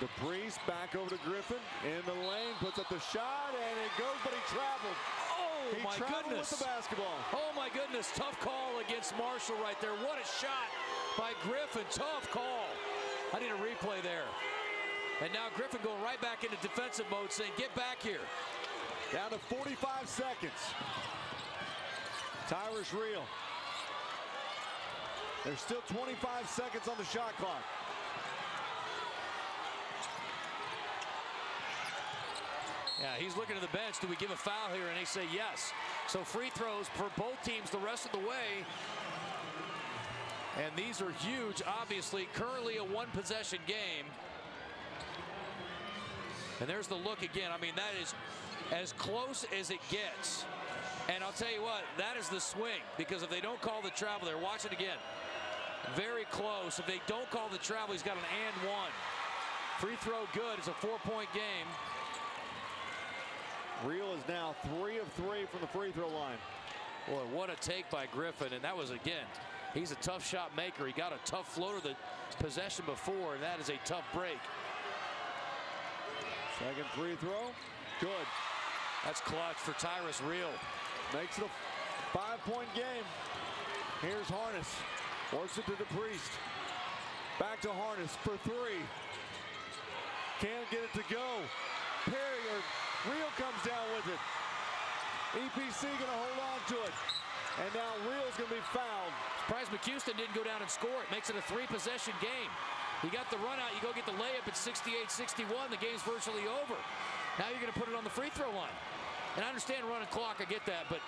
DePriest back over to Griffin in the lane, puts up the shot, and it goes, but he traveled. Oh, he my traveled goodness. with the basketball. Oh, my goodness. Tough call against Marshall right there. What a shot by Griffin. Tough call. I need a replay there. And now Griffin going right back into defensive mode, saying, get back here. Down to 45 seconds. Tyrus Reel. There's still 25 seconds on the shot clock. Yeah, he's looking at the bench. Do we give a foul here? And they say yes. So free throws for both teams the rest of the way. And these are huge, obviously. Currently a one-possession game. And there's the look again. I mean, that is as close as it gets. And I'll tell you what, that is the swing. Because if they don't call the travel there, watch it again. Very close. If they don't call the travel, he's got an and one. Free throw good. It's a 4-point game. Reel is now 3 of 3 from the free throw line. Boy, what a take by Griffin. And that was, again, he's a tough shot maker. He got a tough floater the possession before, and that is a tough break. Second free throw. Good. That's clutch for Tyrus Reel. Makes it a 5-point game. Here's Harness. Works it to DePriest. Back to Harness for 3. Can't get it to go. Perry or Reel comes down with it. EPC going to hold on to it. And now Reel's going to be fouled. Surprised McHouston didn't go down and score it. Makes it a 3-possession game. You got the run out. You go get the layup at 68-61. The game's virtually over. Now you're going to put it on the free throw line. And I understand running clock. I get that. But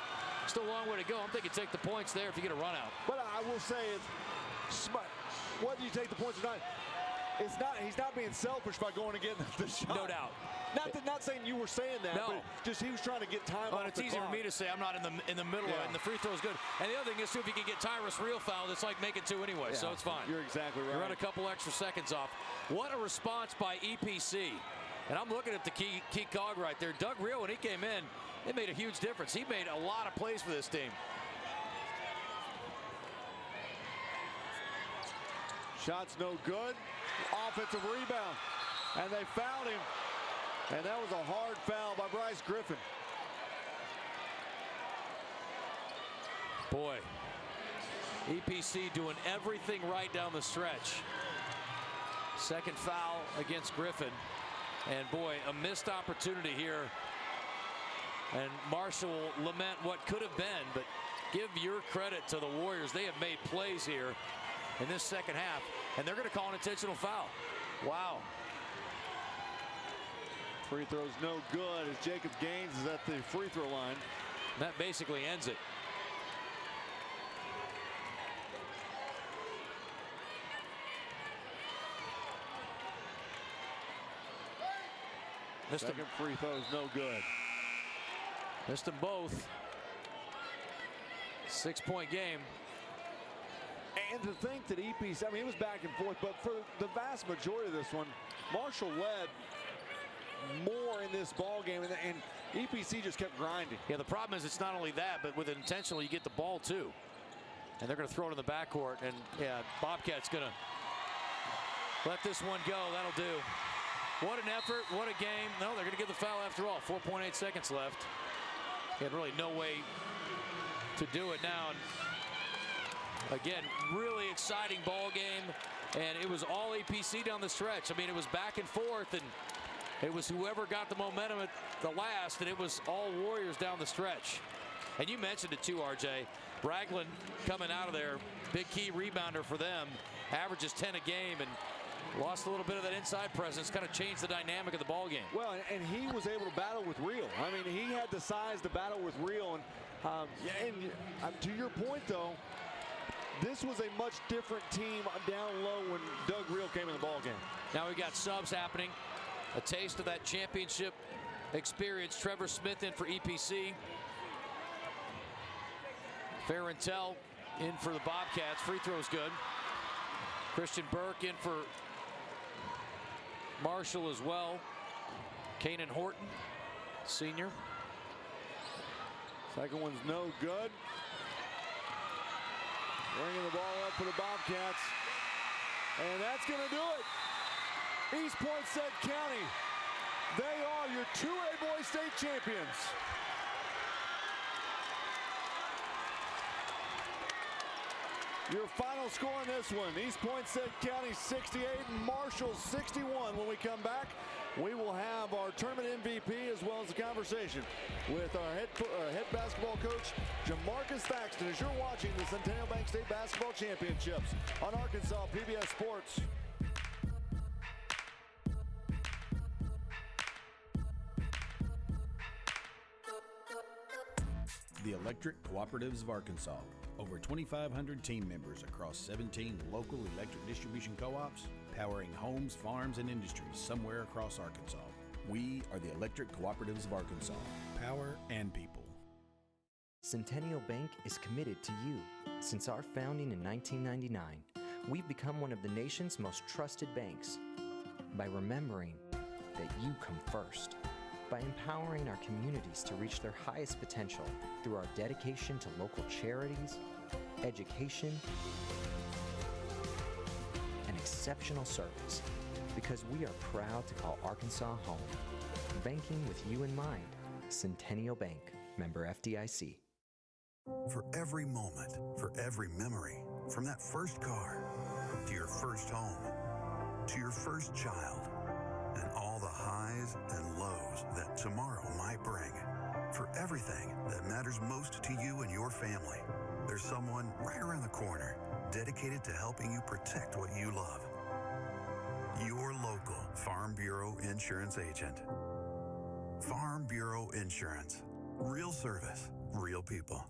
still a long way to go. I'm thinking take the points there if you get a run out. But I will say, whether you take the points or not, he's not being selfish by going and getting the shot. No doubt. Not saying you were saying that, but just he was trying to get time off it's easy for me to say I'm not in the middle of it, and the free throw is good. And the other thing is, too, if you can get Tyrus Reel fouled, it's like making 2 anyway, so it's fine. You're exactly right. You run a couple extra seconds off. What a response by EPC. And I'm looking at the key cog right there. Doug Reel, when he came in, it made a huge difference. He made a lot of plays for this team. Shot's no good. Offensive rebound. And they fouled him. And that was a hard foul by Bryce Griffin. Boy, EPC doing everything right down the stretch. Second foul against Griffin. And boy, a missed opportunity here. And Marshall will lament what could have been, but give your credit to the Warriors. They have made plays here in this second half, and they're going to call an intentional foul. Wow. Free throw's no good as Jacob Gaines is at the free throw line. That basically ends it. Second free throw's no good. Missed them both. 6-point game. And to think that EPC, I mean, it was back and forth, but for the vast majority of this one, Marshall led more in this ball game, and EPC just kept grinding. Yeah, the problem is it's not only that, but with intentional, you get the ball too. And they're going to throw it in the backcourt, and yeah, Bobcat's going to let this one go. That'll do. What an effort, what a game. No, they're going to get the foul after all. 4.8 seconds left. He had really no way to do it now. And Again, really exciting ball game, and it was all APC down the stretch. I mean, it was back and forth, and it was whoever got the momentum at the last, and it was all Warriors down the stretch. And you mentioned it too, RJ. Ragland coming out of there, big key rebounder for them, averages 10 a game, and lost a little bit of that inside presence, kind of changed the dynamic of the ball game. Well, and he was able to battle with Real. I mean, he had the size to battle with Real. And to your point, though, this was a much different team down low when Doug Real came in the ball game. Now we got subs happening. A taste of that championship experience. Trevor Smith in for EPC. Farentell in for the Bobcats. Free throw's good. Christian Burke in for Marshall as well. Kanan Horton, senior. Second one's no good. Bringing the ball up for the Bobcats. And that's going to do it. East Poinsett County, they are your 2A boys state champions. Your final score on this one, East Poinsett County 68 and Marshall 61. When we come back, we will have our tournament MVP as well as a conversation with our head basketball coach, Jamarcus Thaxton, as you're watching the Centennial Bank State Basketball Championships on Arkansas PBS Sports. The Electric Cooperatives of Arkansas. Over 2,500 team members across 17 local electric distribution co-ops, powering homes, farms, and industries somewhere across Arkansas. We are the Electric Cooperatives of Arkansas. Power and people. Centennial Bank is committed to you. Since our founding in 1999, we've become one of the nation's most trusted banks by remembering that you come first, by empowering our communities to reach their highest potential through our dedication to local charities, education, and exceptional service, because we are proud to call Arkansas home. Banking with you in mind. Centennial Bank, member FDIC. For every moment, for every memory, from that first car to your first home, to your first child, and all the highs and lows that tomorrow might bring. For everything that matters most to you and your family, there's someone right around the corner dedicated to helping you protect what you love. Your local Farm Bureau Insurance agent. Farm Bureau Insurance. Real service, real people.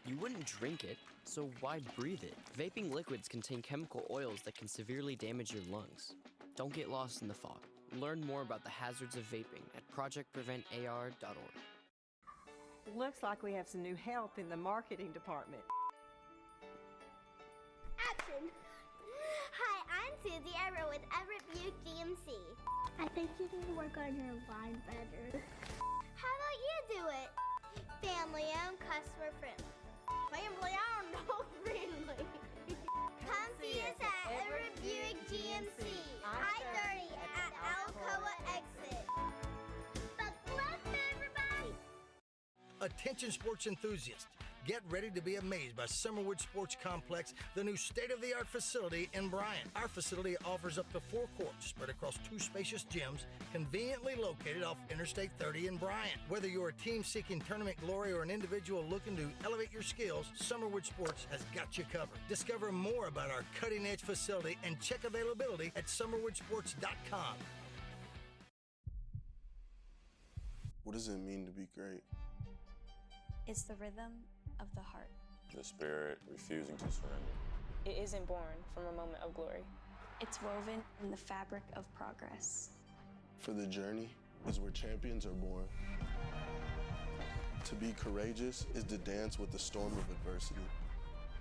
You wouldn't drink it, so why breathe it? Vaping liquids contain chemical oils that can severely damage your lungs. Don't get lost in the fog. Learn more about the hazards of vaping at projectpreventar.org. Looks like we have some new help in the marketing department. Action! Hi, I'm Susie Everett with Everett Buick GMC. I think you need to work on your line better. How about you do it? Family owned, customer friendly. Family owned, no friendly. Come see us at Everett Buick GMC, I-30 at Alcoa exit. Buckle up, everybody! Attention sports enthusiasts. Get ready to be amazed by Summerwood Sports Complex, the new state-of-the-art facility in Bryant. Our facility offers up to 4 courts spread across 2 spacious gyms, conveniently located off Interstate 30 in Bryant. Whether you're a team seeking tournament glory or an individual looking to elevate your skills, Summerwood Sports has got you covered. Discover more about our cutting-edge facility and check availability at summerwoodsports.com. What does it mean to be great? It's the rhythm of the heart. The spirit refusing to surrender. It isn't born from a moment of glory. It's woven in the fabric of progress. For the journey is where champions are born. To be courageous is to dance with the storm of adversity.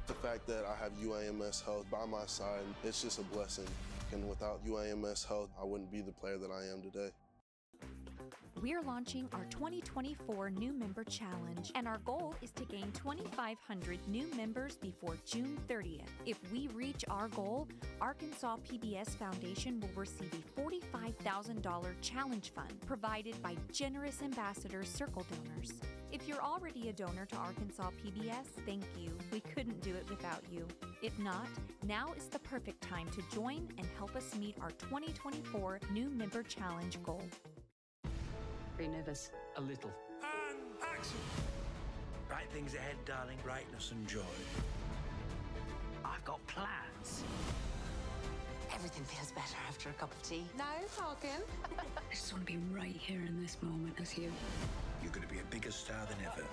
The fact that I have UAMS Health by my side, it's just a blessing. And without UAMS Health, I wouldn't be the player that I am today. We're launching our 2024 New Member Challenge, and our goal is to gain 2,500 new members before June 30th. If we reach our goal, Arkansas PBS Foundation will receive a $45,000 challenge fund provided by generous Ambassador Circle donors. If you're already a donor to Arkansas PBS, thank you. We couldn't do it without you. If not, now is the perfect time to join and help us meet our 2024 New Member Challenge goal. Are you nervous? A little. And action! Bright things ahead, darling. Brightness and joy. I've got plans. Everything feels better after a cup of tea. No talking. I just want to be right here in this moment with you. You're going to be a bigger star than ever.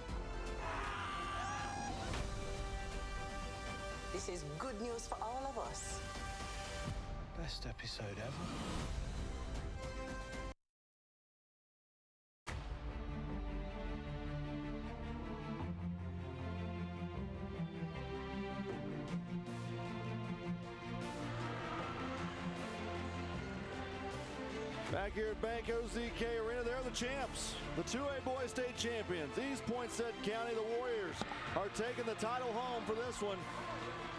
This is good news for all of us. Best episode ever. Back here at Bank OZK Arena, they're the champs, the 2A Boys State champions. East Poinsett County, the Warriors, are taking the title home for this one.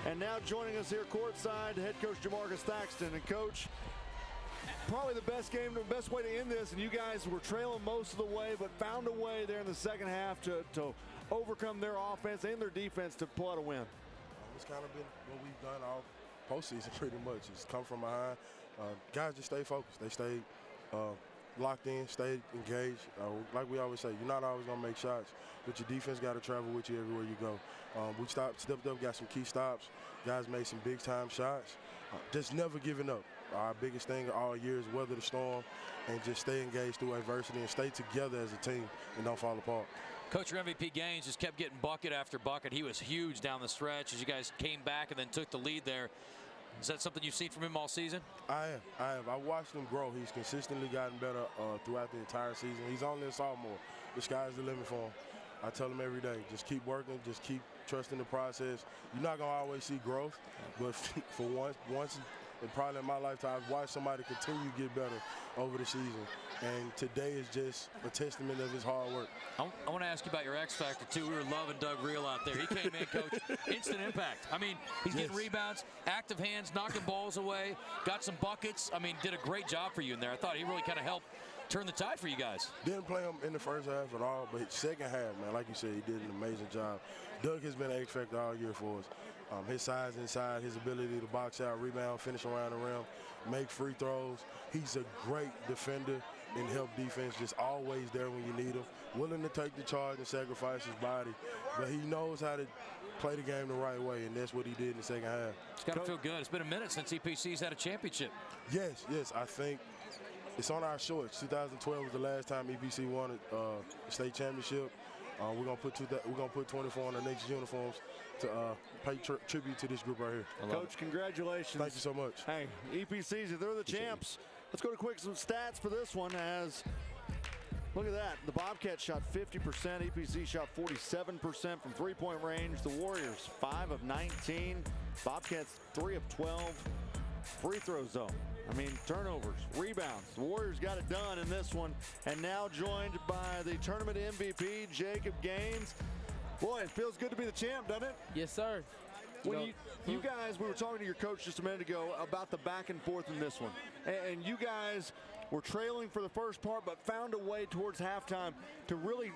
And now joining us here courtside, head coach Jamarcus Thaxton. And coach, probably the best way to end this, and you guys were trailing most of the way, but found a way there in the second half to overcome their offense and their defense to pull out a win. It's kind of been what we've done all postseason pretty much. It's come from behind. Guys just stay focused. They stay locked in, stay engaged. Like we always say, you're not always going to make shots, but your defense got to travel with you everywhere you go. We stepped up, got some key stops. Guys made some big-time shots. Just never giving up. Our biggest thing all year is weather the storm and just stay engaged through adversity and stay together as a team and don't fall apart. Coach, your MVP Gaines just kept getting bucket after bucket. He was huge down the stretch as you guys came back and then took the lead there. Is that something you've seen from him all season? I have. I watched him grow. He's consistently gotten better throughout the entire season. He's only a sophomore. The sky's the limit for him. I tell him every day, just keep working, just keep trusting the process. You're not going to always see growth, but for once and probably in my lifetime, I've watched somebody continue to get better over the season. And today is just a testament of his hard work. I want to ask you about your X factor, too. We were loving Doug Reel out there. He came in, Coach, instant impact. I mean, he's getting rebounds, active hands, knocking balls away, got some buckets. I mean, did a great job for you in there. I thought he really kind of helped turn the tide for you guys. Didn't play him in the first half at all, but second half, man, like you said, he did an amazing job. Doug has been an X factor all year for us. His size inside, his ability to box out, rebound, finish around the rim, make free throws. He's a great defender and help defense, just always there when you need him, willing to take the charge and sacrifice his body. But he knows how to play the game the right way, and that's what he did in the second half. It's got to feel good. It's been a minute since EPC's had a championship. Yes, I think it's on our shorts. 2012 was the last time EPC won a state championship. We're gonna put 24 on the next uniforms to pay tribute to this group right here. Coach, congratulations. Thank you so much. Hey, EPCs, they're the champs. Let's go to quick some stats for this one. As look at that, the Bobcats shot 50%, EPC shot 47% from three-point range. The Warriors 5 of 19, Bobcats 3 of 12. Free throw zone. I mean, turnovers, rebounds. The Warriors got it done in this one. And now joined by the tournament MVP, Jacob Gaines. Boy, it feels good to be the champ, doesn't it? Yes, sir. When you guys, we were talking to your coach just a minute ago about the back and forth in this one. And you guys were trailing for the first part, but found a way towards halftime to really,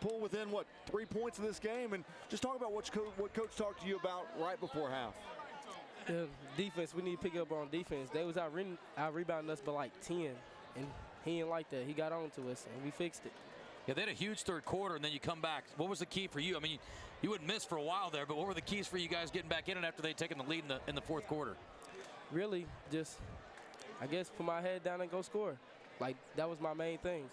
pull within, 3 points of this game. And just talk about what Coach talked to you about right before half. Defense, we need to pick up on defense. They was out rebounding us by like 10, and he didn't like that. He got on to us, and we fixed it. Yeah, they had a huge third quarter, and then you come back. What was the key for you? I mean, you wouldn't miss for a while there, but what were the keys for you guys getting back in and after they'd taken the lead in the fourth quarter? Really, just, I guess, put my head down and go score. Like, that was my main things.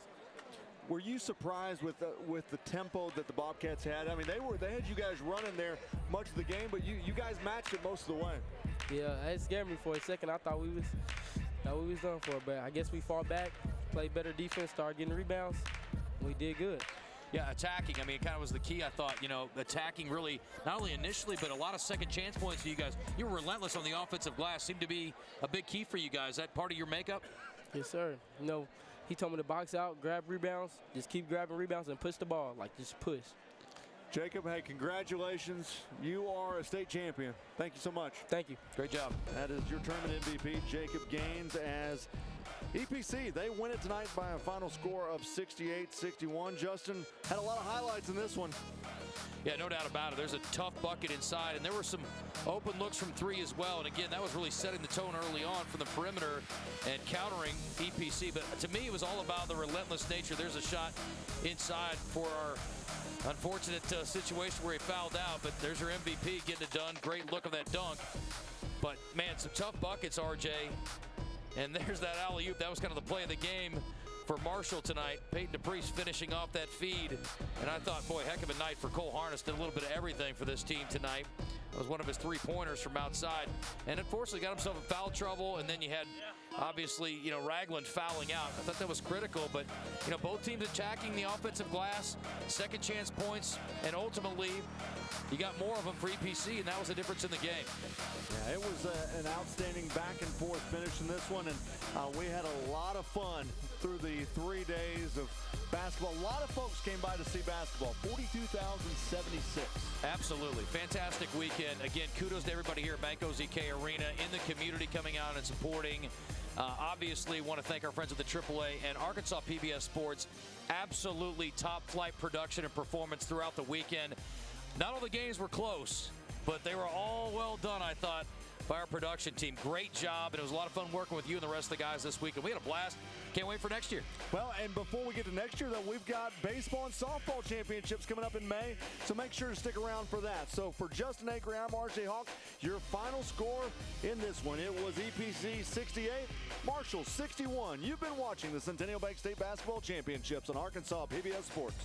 Were you surprised with the tempo that the Bobcats had? I mean, they had you guys running there much of the game, but you guys matched it most of the way. Yeah, it scared me for a second. I thought we was done for, but I guess we fought back, played better defense, started getting rebounds, and we did good. Yeah, attacking. I mean, it kind of was the key, I thought. Attacking really, not only initially, but a lot of second chance points for you guys. You were relentless on the offensive glass. Seemed to be a big key for you guys. Is that part of your makeup? Yes, sir. He told me to box out, grab rebounds, just keep grabbing rebounds and push the ball, like just push. Jacob, hey, congratulations. You are a state champion. Thank you so much. Thank you. Great job. That is your tournament MVP, Jacob Gaines, as EPC. They win it tonight by a final score of 68-61. Justin had a lot of highlights in this one. Yeah, no doubt about it. There's a tough bucket inside, and there were some open looks from three as well. And again, that was really setting the tone early on from the perimeter and countering EPC. But to me, it was all about the relentless nature. There's a shot inside for our unfortunate situation where he fouled out, but there's your MVP getting it done. Great look of that dunk. But, man, some tough buckets, RJ. And there's that alley-oop. That was kind of the play of the game for Marshall tonight. Peyton DePriest finishing off that feed. And I thought, boy, heck of a night for Cole Harness. Did a little bit of everything for this team tonight. That was one of his three-pointers from outside. And unfortunately got himself in foul trouble. And then you had, obviously, you know, Ragland fouling out. I thought that was critical. But, you know, both teams attacking the offensive glass, second chance points, and ultimately you got more of them for EPC, and that was the difference in the game. Yeah, it was an outstanding back-and-forth finish in this one, and we had a lot of fun through the 3 days of basketball. A lot of folks came by to see basketball, 42,076. Absolutely. Fantastic weekend. Again, kudos to everybody here at Banco ZK Arena, in the community coming out and supporting. Obviously, want to thank our friends at the AAA and Arkansas PBS Sports. Absolutely top-flight production and performance throughout the weekend. Not all the games were close, but they were all well done, I thought, by our production team. Great job, and it was a lot of fun working with you and the rest of the guys this week, and we had a blast. Can't wait for next year. Well, and before we get to next year, though, we've got baseball and softball championships coming up in May, so make sure to stick around for that. So for Justin Acri, I'm RJ Hawk. Your final score in this one, it was EPC 68, Marshall 61. You've been watching the Centennial Bank State Basketball Championships on Arkansas PBS Sports.